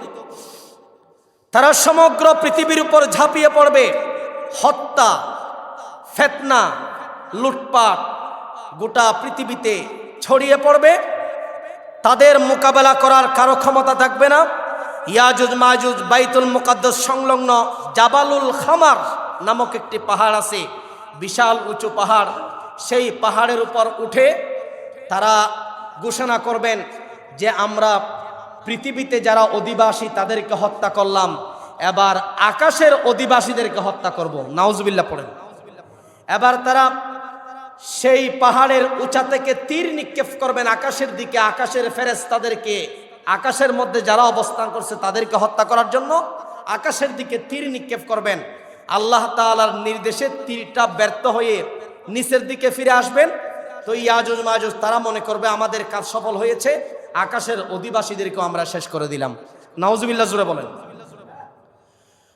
তারা সমগ্র পৃথিবীর উপর ঝাঁপিয়ে পড়বে। হত্যা, ফিতনা, লুটপাট গোটা পৃথিবীতে ছড়িয়ে পড়বে। তাদের মোকাবেলা করার কারো ক্ষমতা থাকবে না। ইয়াজুজ মাজুজ বাইতুল মুকাদ্দাস সংলগ্ন জাবালুল খামার নামক একটি পাহাড় আছে, বিশাল উঁচু পাহাড়। সেই পাহাড়ের উপর উঠে তারা ঘোষণা করবেন যে আমরা পৃথিবীতে যারা অধিবাসী তাদেরকে হত্যা করলাম, এবার আকাশের অধিবাসীদেরকে হত্যা করব। নাউজুবিল্লাহ পড়েন। এবার তারা সেই পাহাড়ের উঁচা থেকে তীর নিক্ষেপ করবেন আকাশের দিকে। আকাশের ফেরেশতাদেরকে, আকাশের মধ্যে যারা অবস্থান করছে তাদেরকে হত্যা করার জন্য আকাশের দিকে তীর নিক্ষেপ করবেন। আল্লাহ তাআলার নির্দেশে তীরটা ব্যর্থ হয়ে নিচের দিকে ফিরে আসবেন। তো ইয়াজুজ মাজুজ তারা মনে করবে আমাদের কাজ সফল হয়েছে, আকাশের অধিবাসীদেরকেও আমরা শেষ করে দিলাম। নাউজুবিল্লাহ জোরে বলেন।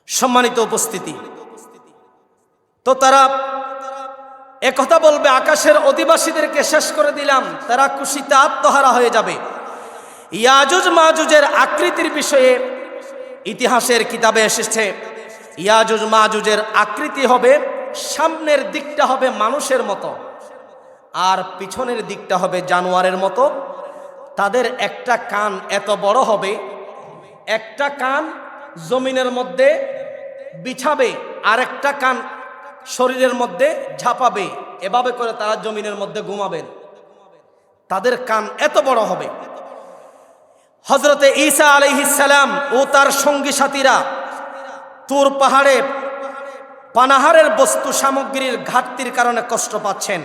সম্মানিত উপস্থিতি, তো তারা একথা বলবে আকাশের অধিবাসীদেরকে শেষ করে দিলাম, তারা খুশিতে আত্মহারা হয়ে যাবে। ইয়াজুজ মাজুজের আকৃতির বিষয়ে ইতিহাসের কিতাবে এসেছে ইয়াজুজ মাজুজের আকৃতি হবে, সামনের দিকটা হবে মানুষের মতো আর পিছনের দিকটা হবে জানোয়ারের মতো। তাদের একটা কান এত বড় হবে, একটা কান জমিনের মধ্যে বিছাবে আর একটা কান শরীরের মধ্যে ঝাঁপাবে, এভাবে করে তারা জমিনের মধ্যে ঘুমাবেন। তাদের কান এত বড় হবে। হযরতে ঈসা আলাইহিস সালাম ও তার সঙ্গী সাথীরা তুর পাহাড়ে পানাহারের বস্তু সামগ্রীর ঘাটতির কারণে কষ্ট পাচ্ছেন।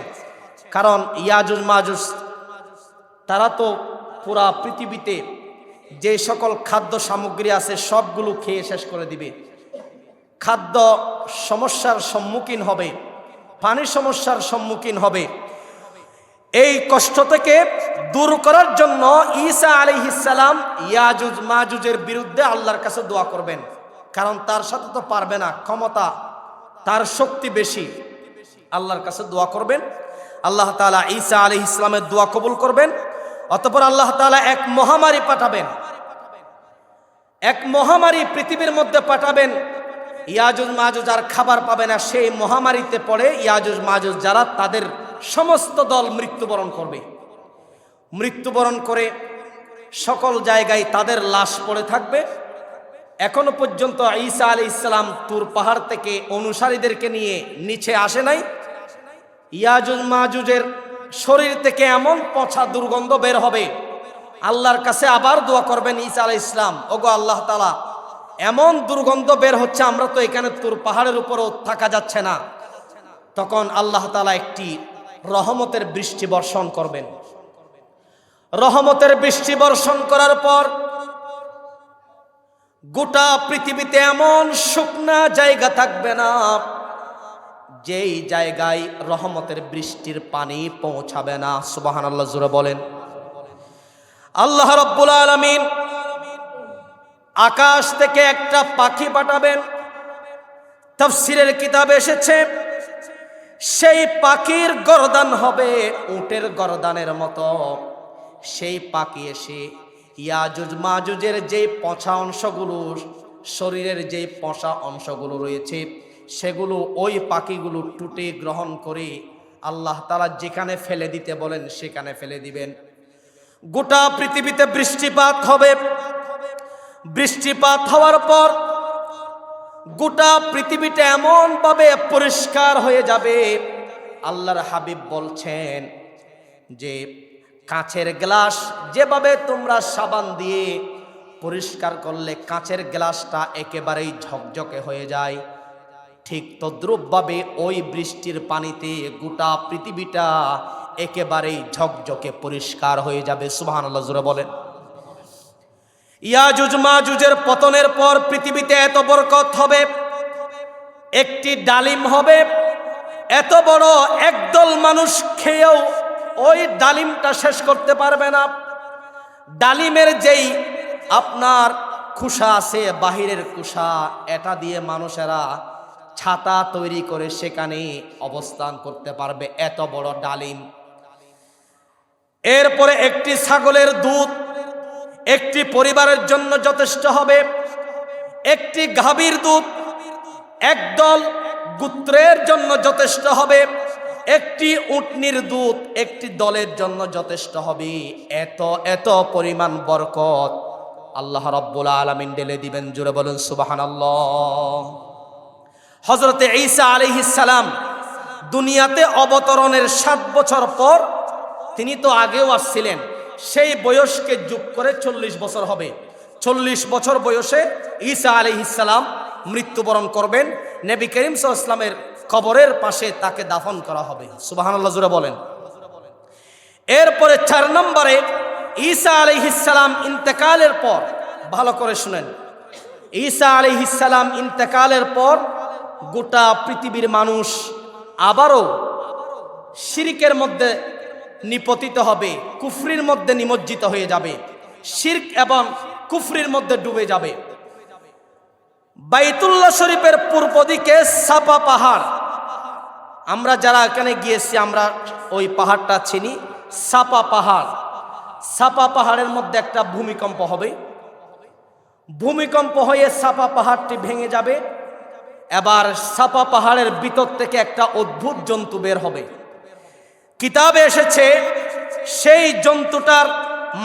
কারণ ইয়াজুজ মাজুজ তারা তো পুরা পৃথিবীতে যে সকল খাদ্য সামগ্রী আছে সবগুলো খেয়ে শেষ করে দিবে। খাদ্য সমস্যার সম্মুখীন হবে, পানির সমস্যার সম্মুখীন হবে। এই কষ্ট থেকে দূর করার জন্য ঈসা আলাইহিস সালাম ইয়াজুজ মাজুজের বিরুদ্ধে আল্লাহর কাছে দোয়া করবেন। কারণ তার সাথে তো পারবে না, ক্ষমতা তার শক্তি বেশি। আল্লাহর কাছে দোয়া করবেন, আল্লাহ তাআলা ঈসা আলাইহিস সালামের দোয়া কবুল করবেন। অতঃপর আল্লাহ তাআলা এক মহামারী পাঠাবেন, এক মহামারী পৃথিবীর মধ্যে পাঠাবেন। ইয়াজুজ মাজুজ আর খাবার পাবে না। সেই মহামারীতে পড়ে ইয়াজুজ মাজুজ যারা, তাদের সমস্ত দল মৃত্যুবরণ করবে। মৃত্যুবরণ করে সকল জায়গায় তাদের লাশ পড়ে থাকবে। এখনো পর্যন্ত ঈসা আলাইহিস সালাম তুর পাহাড় থেকে অনুসারীদেরকে নিয়ে নিচে আসে নাই। ইয়াজুজ মাজুজের শরীর থেকে এমন পচা দুর্গন্ধ বের হবে, আল্লাহর কাছে আবার দোয়া করবেন ঈসা আলাইহিস সালাম, ওগো আল্লাহ তাআলা, এমন দুর্গন্ধ বের হচ্ছে, আমরা তো এখানে তুর পাহাড়ের উপরও থাকা যাচ্ছে না। তখন আল্লাহ তাআলা একটি রহমতের বৃষ্টি বর্ষণ করবেন। রহমতের বৃষ্টি বর্ষণ করার পর গোটা পৃথিবীতে এমন শুকনা জায়গা থাকবে না যেই জায়গায় রহমতের বৃষ্টির পানি পৌঁছাবে না। সুবহানাল্লাহ, জোরে বলেন। আল্লাহ রাব্বুল আলামিন আকাশ থেকে একটা পাখি পাঠাবেন। তাফসীরের কিতাবে এসেছে সেই পাখির গর্দান হবে উটের গর্দানের মতো। সেই পাখি এসে ইয়াজুজ মাজুজের যে পচা অংশগুলো, শরীরের যে পচা অংশগুলো রয়েছে, সেগুলো ওই পাখিগুলো টুটে গ্রহণ করে আল্লাহ তাআলা যেখানে ফেলে দিতে বলেন সেখানে ফেলে দিবেন। গোটা পৃথিবীতে বৃষ্টিপাত হবে। বৃষ্টিপাত হওয়ার পর গোটা পৃথিবীটা এমন ভাবে পরিষ্কার হয়ে যাবে। আল্লাহর হাবিব বলছেন যে কাঁচের গ্লাস যেভাবে তোমরা সাবান দিয়ে পরিষ্কার করলে কাঁচের গ্লাসটা একেবারেই ঝকঝকে হয়ে যায়, ঠিক তদ্রূপভাবে ওই বৃষ্টির পানিতে গোটা পৃথিবীটা একেবারেই ঝকঝকে পরিষ্কার হয়ে যাবে। সুবহানাল্লাহ, জোরে বলেন। ইয়াজুজ মাজুজের পতনের পর পৃথিবীতে এত বরকত হবে, একটি ডালিম হবে এত বড়, একদল মানুষ খেয়েও ওই ডালিমটা শেষ করতে পারবে না। ডালিমের যেই আপনার খোসা আছে, বাহিরের খোসা, এটা দিয়ে মানুষেরা ছাতা তৈরি করে সেখানে অবস্থান করতে পারবে, এত বড় ডালিম। এরপরে একটি ছাগলের দুধ একটি পরিবারের জন্য যথেষ্ট হবে। একটি গাভীর দুধ একদল গোত্রের জন্য যথেষ্ট হবে। একটি উটনির দুধ একটি দলের জন্য যথেষ্ট হবে। এত এত পরিমাণ বরকত আল্লাহ রাব্বুল আলামিন ঢেলে দিবেন। জোরে বলুন সুবহানাল্লাহ। হযরতে ঈসা আলাইহিস সালাম দুনিয়াতে অবতরণের 7 বছর পর, তিনি তো আগেও আসছিলেন, সেই বয়সকে যোগ করে 40 বছর হবে। 40 বছর বয়সে ঈসা আলাইহিস সালাম মৃত্যুবরণ করবেন। নবী করিম সাল্লাল্লাহু আলাইহি ওয়াসাল্লামের কবরের পাশে তাকে দাফন করা হবে। সুবহানাল্লাহ, জোরে বলেন। এরপরে 4 নম্বরে ঈসা আলাইহিস সালাম ইন্তেকালের পর, ভালো করে শুনেন, ঈসা আলাইহিস সালাম ইন্তেকালের পর গোটা পৃথিবীর মানুষ আবারও শিরকের মধ্যে নিপতিত হবে, কুফরির মধ্যে নিমজ্জিত হয়ে যাবে, শিরক এবং কুফরির মধ্যে ডুবে যাবে। বাইতুল্লাহ শরীফের পূর্ব দিকে সাফা পাহাড়, আমরা যারা এখানে গিয়েছি আমরা ওই পাহাড়টা চিনি, সাফা পাহাড়। সাফা পাহাড়ের মধ্যে একটা ভূমিকম্প হবে। ভূমিকম্প হয়ে সাফা পাহাড়টি ভেঙে যাবে। এবার সাফা পাহাড়ের ভিতর থেকে একটা অদ্ভুত জন্তু বের হবে। কিতাবে এসেছে সেই জন্তুটার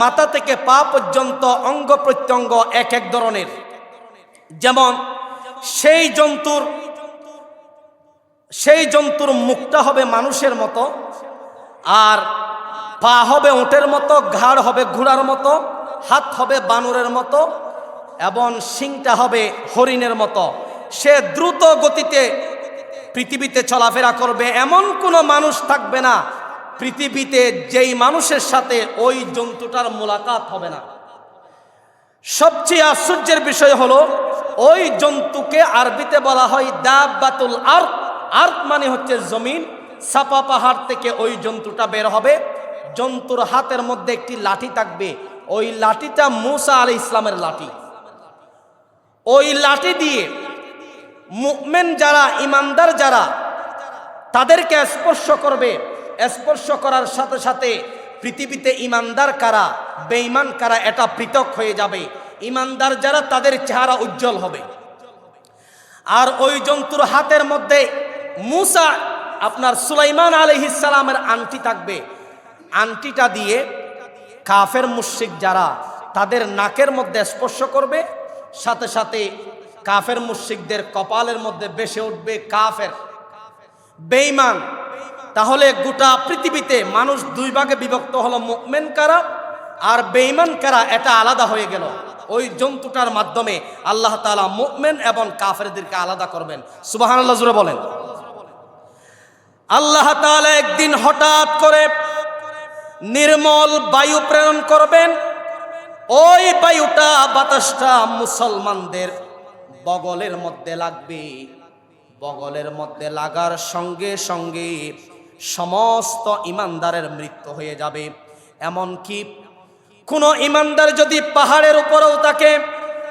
মাথা থেকে পা পর্যন্ত অঙ্গ প্রত্যঙ্গ এক এক ধরনের। যেমন সেই জন্তুর মুখটা হবে মানুষের মতো, আর পা হবে উটের মতো, ঘাড় হবে ঘোড়ার মতো, হাত হবে বানরের মতো এবং শিংটা হবে হরিণের মতো। সে দ্রুত গতিতে পৃথিবীতে চলাফেরা করবে। এমন কোনো মানুষ থাকবে না পৃথিবীতে যেই মানুষের সাথে ওই জন্তুটার মোলাকাত হবে না। সবচেয়ে আশ্চর্যের বিষয় হলো ওই জন্তুকে আরবিতে বলা হয় দাব্বাতুল আরদ। আরদ মানে হচ্ছে জমিন। সাফা পাহাড় থেকে ওই জন্তুটা বের হবে। জন্তুর হাতের মধ্যে একটি লাঠি থাকবে। ওই লাঠিটা মূসা আলাইহিস সালামের লাঠি। ওই লাঠি দিয়ে মুমিন যারা, ইমানদার যারা, তাদেরকে স্পর্শ করবে। স্পর্শ করার সাথে সাথে পৃথিবীতে ইমানদার কারা, বেঈমান কারা এটা পৃথক হয়ে যাবে। ইমানদার যারা, তাদের চেহারা উজ্জ্বল হবে। আর ওই জন্তুর হাতের মধ্যে মূসা সুলাইমান আলাইহিস সালামের আংটি থাকবে। আংটিটা দিয়ে কাফের মুশরিক যারা, তাদের নাকের মধ্যে স্পর্শ করবে। সাথে সাথে কাফের মুশরিকদের কপালের মধ্যে ভেসে উঠবে কাফের, বেঈমান। তাহলে গোটা পৃথিবীতে মানুষ দুই ভাগে বিভক্ত হলো, মুমিন কারা আর বেঈমান কারা, এটা আলাদা হয়ে গেল। ওই জন্তুটার মাধ্যমে আল্লাহ তাআলা মুমিন এবং কাফেরদেরকে আলাদা করবেন। সুবহানাল্লাহ জোরে বলেন। আল্লাহ তাআলা একদিন হঠাৎ করে নির্মল বায়ু প্রেরণ করবেন। ওই বায়ুটা, বাতাসটা মুসলমানদের বগলের মধ্যে লাগবে। বগলের মধ্যে লাগার সঙ্গে সঙ্গে সমস্ত ইমানদারের মৃত্যু হয়ে যাবে। এমনকি কোন ইমানদার যদি পাহাড়ের উপরেও থাকে,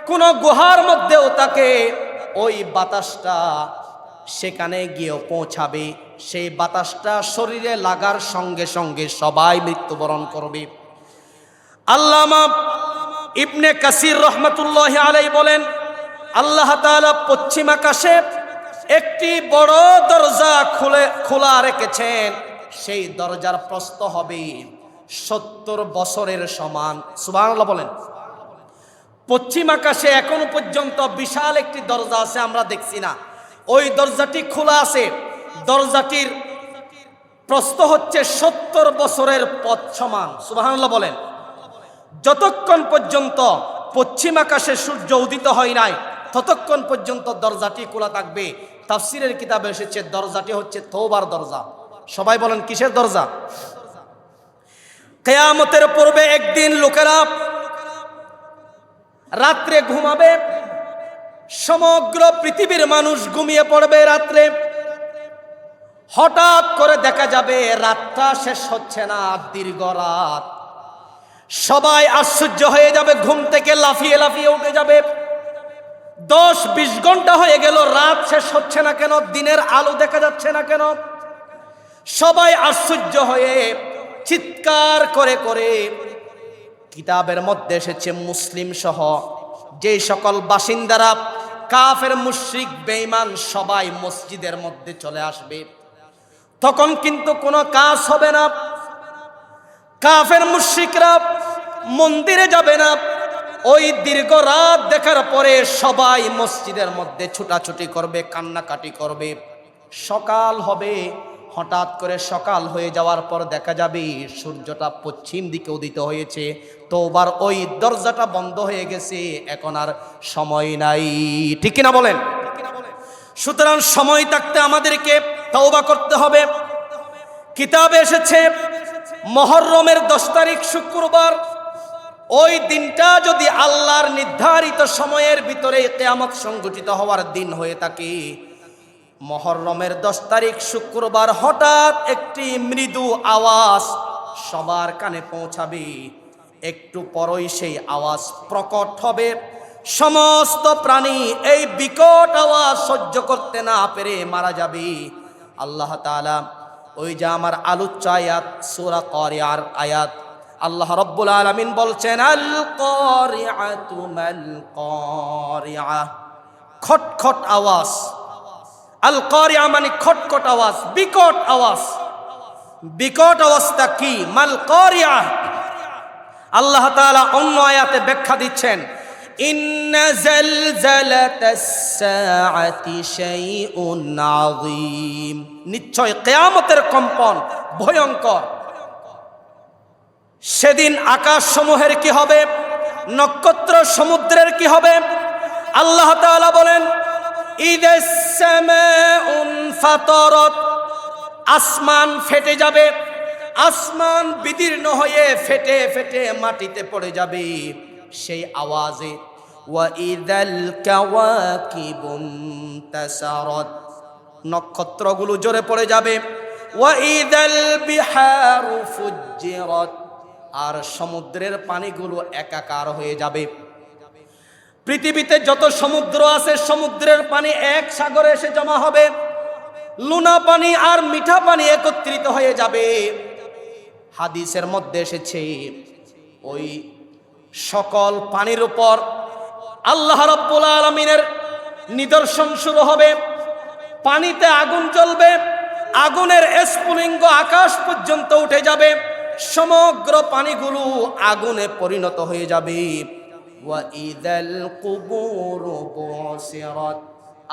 কোন গুহার মধ্যেও থাকে, ওই বাতাসটা সেখানে গিয়েও পৌঁছাবে। সেই বাতাসটা শরীরে লাগার সঙ্গে সঙ্গে সবাই মৃত্যুবরণ করবে। আল্লামা ইবনে কাসির রহমাতুল্লাহি আলাইহি বলেন, আল্লাহ তাআলা পশ্চিম আকাশে একটি বড় দরজা খোলা রেখেছেন। সেই দরজার প্রস্থ হবে 70 বছরের সমান। সুবহানাল্লাহ বলেন। পশ্চিম আকাশে এখনো পর্যন্ত বিশাল একটি দরজা আছে, আমরা দেখছি না। ওই দরজাটি খোলা আছে। দরজাটির প্রস্থ হচ্ছে 70 বছরের পথ সমান। সুবহানাল্লাহ বলেন। যতক্ষণ পর্যন্ত পশ্চিম আকাশে সূর্য উদিত হয় নাই, ততক্ষণ পর্যন্ত দরজাটি খোলা থাকবে। তাফসীরের কিতাবে এসেছে দরজাটি হচ্ছে তওবার দরজা। সবাই বলেন কিসের দরজা? কিয়ামতের পূর্বে একদিন লোকেরা রাত্রে ঘুমাবে, সমগ্র পৃথিবীর মানুষ ঘুমিয়ে পড়বে রাত্রে। হঠাৎ করে দেখা যাবে রাতটা শেষ হচ্ছে না, দীর্ঘ রাত। সবাই আশ্চর্য হয়ে যাবে, ঘুম থেকে লাফিয়ে লাফিয়ে উঠে যাবে। 10-20 ঘন্টা হয়ে গেল, রাত শেষ হচ্ছে না কেন, দিনের আলো দেখা যাচ্ছে না কেন? সবাই আশ্চর্য হয়ে চিৎকার করে করে, কিতাবের মধ্যে এসেছে মুসলিম সহ যে সকল বাসিন্দারা কাফের মুশরিক বেঈমান সবাই মসজিদের মধ্যে চলে আসবে। তখন কিন্তু কোনো কাজ হবে না। কাফের মুশরিকরা মন্দিরে যাবে না। ওই দীর্ঘ রাত দেখার পরে সবাই মসজিদের মধ্যে ছুটাছুটি করবে, কান্নাকাটি করবে। সকাল হবে, হঠাৎ করে সকাল হয়ে যাওয়ার পর দেখা যাবে সূর্যটা পশ্চিম দিকে উদিত হয়েছে। তওবার ওই দরজাটা বন্ধ হয়ে গেছে, এখন আর সময় নাই। ঠিক কিনা বলেন? সুতরাং সময় থাকতে আমাদেরকে তওবা করতে হবে। কিতাবে এসেছে মুহররমের 10 তারিখ শুক্রবার, ওই দিনটা যদি আল্লাহর নির্ধারিত সময়ের ভিতরে কিয়ামত সংঘটিত হওয়ার দিন হয়ে থাকে, মুহররমের 10 তারিখ শুক্রবার হঠাৎ একটি মৃদু আওয়াজ সবার কানে পৌঁছাবে। একটু পরই সেই আওয়াজ প্রকট হবে। সমস্ত প্রাণী এই বিকট আওয়াজ সহ্য করতে না পেরে মারা যাবে। আল্লাহ তাআলা ওই যে আমার আলোচ্য আয়াত সূরা কারিয়ার আয়াত, আল্লাহ রাব্বুল আলামিন বলছেন আল কারিআতু মাল কারিআ, খটখট আওয়াজ। আল কারিআ মানে খটখট আওয়াজ, বিকট আওয়াজ। বিকট আওয়াজটা কি? মাল কারিআ। আল্লাহ তাআলা অন্য আয়াতে ব্যাখ্যা দিচ্ছেন ইন্না জালজালাতাস সাআতি শাইউন আযীম, নিশ্চয় কিয়ামতের কম্পন ভয়ঙ্কর। সেদিন আকাশ সমূহের কি হবে, নক্ষত্র সমুদ্রের কি হবে? আল্লাহ তাআলা বলেন ইদাস সামাউন ফাতারাত, আসমান ফেটে যাবে, আসমান বিদীর্ণ হয়ে ফেটে ফেটে মাটিতে পড়ে যাবে সেই আওয়াজে। ওয়া ইদাল কাওয়াকিবুন তাসারাত, নক্ষত্রগুলো জ্বরে পড়ে যাবে। ওয়া ইদাল বিহারু ফুজ্জিরাত, আর সমুদ্রের পানিগুলো একাকার হয়ে যাবে। পৃথিবীতে যত সমুদ্র আছে সমুদ্রের পানি এক সাগরে এসে জমা হবে, লুনা পানি আর মিঠা পানি একত্রিত হয়ে যাবে। হাদিসের মধ্যে এসেছে ওই সকল পানির উপর আল্লাহ রাব্বুল আলামিনের নিদর্শন শুরু হবে। পানিতে আগুন জ্বলবে, আগুনের স্ফুলিঙ্গ আকাশ পর্যন্ত উঠে যাবে, সমগ্র পানিগুলো আগুনে পরিণত হয়ে যাবে। ওয়া ইদাল কুবুরু বুসিরাত,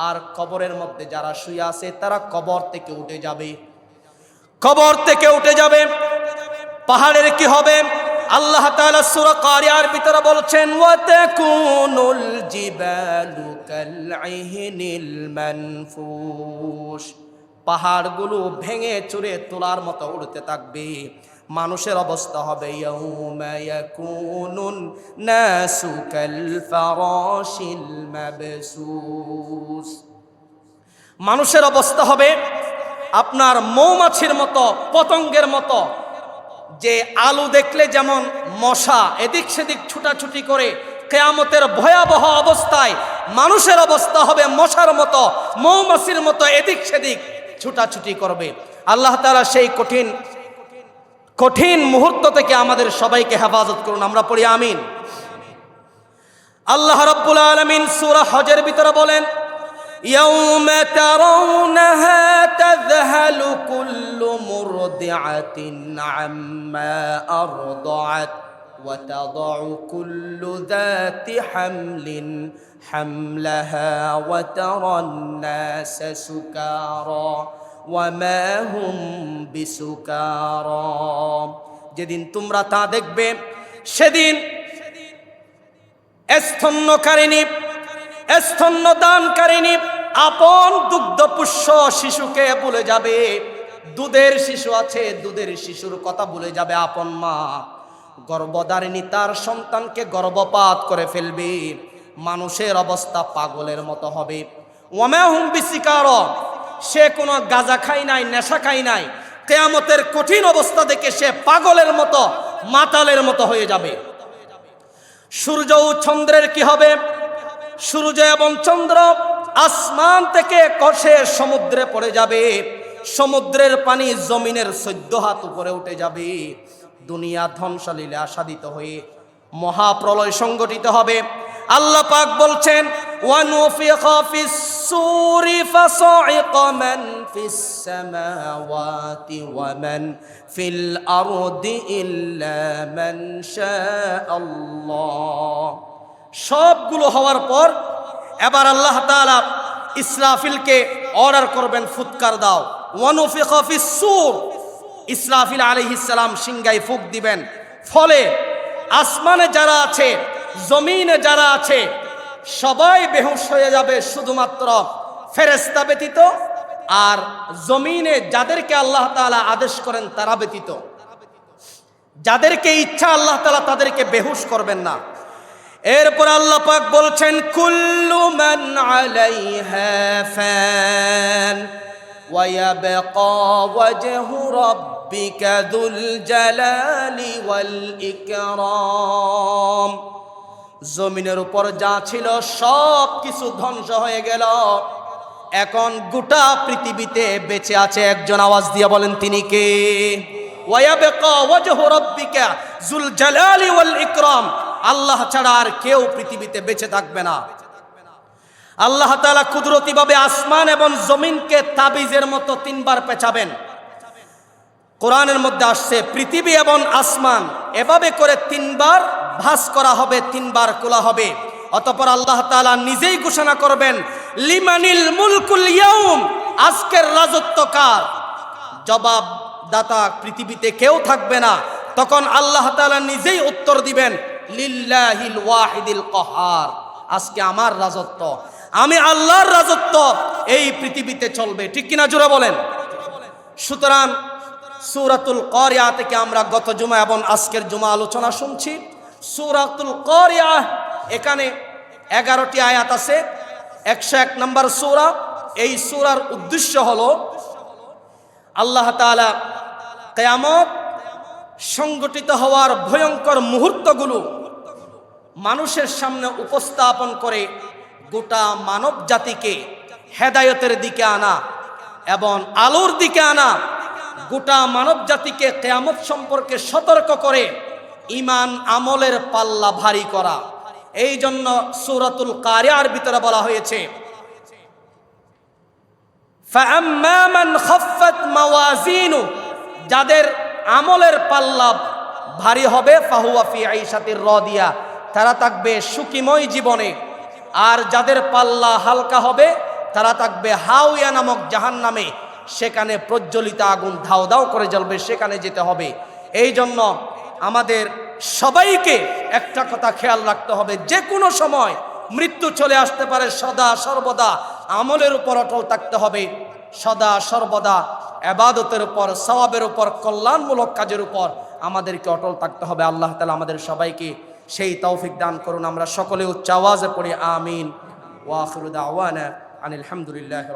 আর কবরের মধ্যে যারা শুয়ে আছে তারা কবর থেকে উঠে যাবে, কবর থেকে উঠে যাবে। পাহাড়ের কি হবে? আল্লাহ তাআলা সূরা কারিয়ার ভিতরে বলছেন ওয়া তাকুনুল জিবালু কালইহনিল মানফুশ, পাহাড়গুলো ভেঙে চুরে তোলার মতো উড়তে থাকবে। মানুষের অবস্থা হবে ইয়াউমা ইয়াকুনুন নাসু কাল ফারাশিল মাবসুস, মানুষের অবস্থা হবে আপনার মৌমাছির মতো, পতঙ্গের মতো। যে আলু দেখলে যেমন মশা এদিক সেদিক ছুটাছুটি করে, কিয়ামতের ভয়াবহ অবস্থায় মানুষের অবস্থা হবে মশার মতো, মৌমাছির মতো এদিক সেদিক ছুটাছুটি করবে। আল্লাহ তাআলা সেই কঠিন কঠিন মুহূর্ত থেকে আমাদের সবাইকে হেফাজত করুন, আমরা পড়ি আমিন। আল্লাহ রাব্বুল আলামিন সূরা হজের ভিতরে বলেন ইয়াউমা তারাউনাহা তাযহালু কুল্লু মুরদিআতিন আম্মা আরদাআত ওয়া তাদাউ কুল্লু যাতি হামলিন হামলাহা ওয়া তারান নাসা সুকারা ওয়া মা হুম বিসুকারা, যেদিন তোমরা তা দেখবে সেদিন স্তন্যকারিণী, স্তন্যদানকারিণী আপন দুগ্ধপুষ্য শিশুকে ভুলে যাবে। দুধের শিশু আছে, দুধের শিশুর কথা ভুলে যাবে আপন মা। গর্ভধারিণী তার সন্তানকে গর্ভপাত করে ফেলবে। মানুষের অবস্থা পাগলের মতো হবে। ওয়া মা হুম বিসুকারা, সে কোনো গাঁজা খাই নাই, নেশা খাই নাই, কিয়ামতের কঠিন অবস্থা দেখে সে পাগলের মতো, মাতালের মতো হয়ে যাবে। সূর্য ও চন্দ্রের কি হবে? সূর্য এবং চন্দ্র আসমান থেকে কষে সমুদ্রে পড়ে যাবে। সমুদ্রের পানি জমিনের 14 হাত উপরে উঠে যাবে। দুনিয়া ধ্বংসলীলা আসাদিত হয়ে মহাপ্রলয় সংগঠিত হবে। আল্লাহ পাক বলছেন ওয়া নুফিখা ফিস সূরি ফাসাইকা মান ফিস সামাওয়াতি ওয়া মান ফিল আরদি ইল্লা মান শাআল্লাহ। সবগুলো হওয়ার পর এবার আল্লাহ তাআলা ইসরাফিলকে অর্ডার করবেন ফুৎকার দাও। ওয়া নুফিখা ফিস সূর, ইসরাফিল আলাইহিস সালাম সিংগায় ফুঁক দিবেন। ফলে আসমানে যারা আছে, জমিনে যারা আছে সবাই বেহুশ হয়ে যাবে, শুধুমাত্র ফেরেশতা ব্যতীত আর জমিনে যাদেরকে আল্লাহ তাআলা আদেশ করেন তারা ব্যতীত। যাদেরকে ইচ্ছা আল্লাহ তাআলা তাদেরকে বেহুশ করবেন না। এরপর আল্লাহ পাক বলছেন কুল্লু মান আলাইহা ফান ওয়া ইয়াবকা ওয়াজহু রাব্বিকা যুল জালালি ওয়াল ইকরাম। জমিনের উপর যা ছিল সব কিছু ধ্বংস হয়ে গেল, এখন গোটা পৃথিবীতে বেঁচে আছে একজন, আওয়াজ দিয়ে বলেন তিনি কে? ওয়ায়াবকা ওয়াজহু রাব্বিকা যুল জালালি ওয়াল ইকরাম, আল্লাহ ছাড়া আর কেউ পৃথিবীতে বেঁচে থাকবে না। আল্লাহ তাআলা কুদরতিভাবে আসমান এবং জমিনকে তাবিজের মতো 3 বার পেঁচাবেন। কোরআনের মধ্যে আসছে পৃথিবী এবং আসমান এভাবে করে 3 বার ভাঁজ করা হবে, 3 বার খোলা হবে। অতঃপর আল্লাহ তাআলা নিজেই ঘোষণা করবেন লিমানিল মুলকুল ইয়াউম, আজকের রাজত্ব কার? জবাবদাতা পৃথিবীতে কেউ থাকবে না। তখন আল্লাহ তাআলা নিজেই উত্তর দিবেন লিল্লাহিল ওয়াহিদিল কাহার, আজকে আমার রাজত্ব, আমি আল্লাহর রাজত্ব এই পৃথিবীতে চলবে। ঠিক কিনা জোরে বলেন? সুতরাং সূরাতুল কারিয়া থেকে আমরা গত জুমা এবং আজকের জুমা আলোচনা শুনছি। সূরাতুল কারিয়া, এখানে 11টি আয়াত আছে, 101 নম্বর সূরা। এই সূরার উদ্দেশ্য হলো আল্লাহ তাআলা কিয়ামত সংগঠিত হওয়ার ভয়ঙ্কর মুহূর্তগুলো মানুষের সামনে উপস্থাপন করে গোটা মানব জাতিকে হেদায়েতের দিকে আনা এবং আলোর দিকে আনা, গোটা মানব জাতিকে কিয়ামত সম্পর্কে সতর্ক করে ঈমান আমলের পাল্লা ভারী করা। এই জন্য সূরাতুল কারিয়ার ভিতরে বলা হয়েছে ফাআম্মা মান খাফফাত মাওয়াজিনু, যাদের আমলের পাল্লা ভারী হবে ফাহুয়া ফি আইশাতির রাদিয়া, তারা থাকবে সুখীময় জীবনে। আর যাদের পাল্লা হালকা হবে তারা থাকবে হাওয়া নামক জাহান্নামে, সেখানে প্রজ্বলিত আগুন ধাও ধাও করে জ্বলবে, সেখানে যেতে হবে। এই জন্য আমাদের সবাইকে একটা কথা খেয়াল রাখতে হবে, যে কোনো সময় মৃত্যু চলে আসতে পারে। সদা সর্বদা আমলের উপর অটল থাকতে হবে, সদা সর্বদা ইবাদতের উপর, সওয়াবের উপর, কল্যাণমূলক কাজের উপর আমাদেরকে অটল থাকতে হবে। আল্লাহ তাআলা আমাদের সবাইকে সেই তৌফিক দান করুন। আমরা সকলে উচ্চ আওয়াজে পড়ি আমিন। ওয়া আখিরু দাওয়ানা আনিল হামদুলিল্লাহি।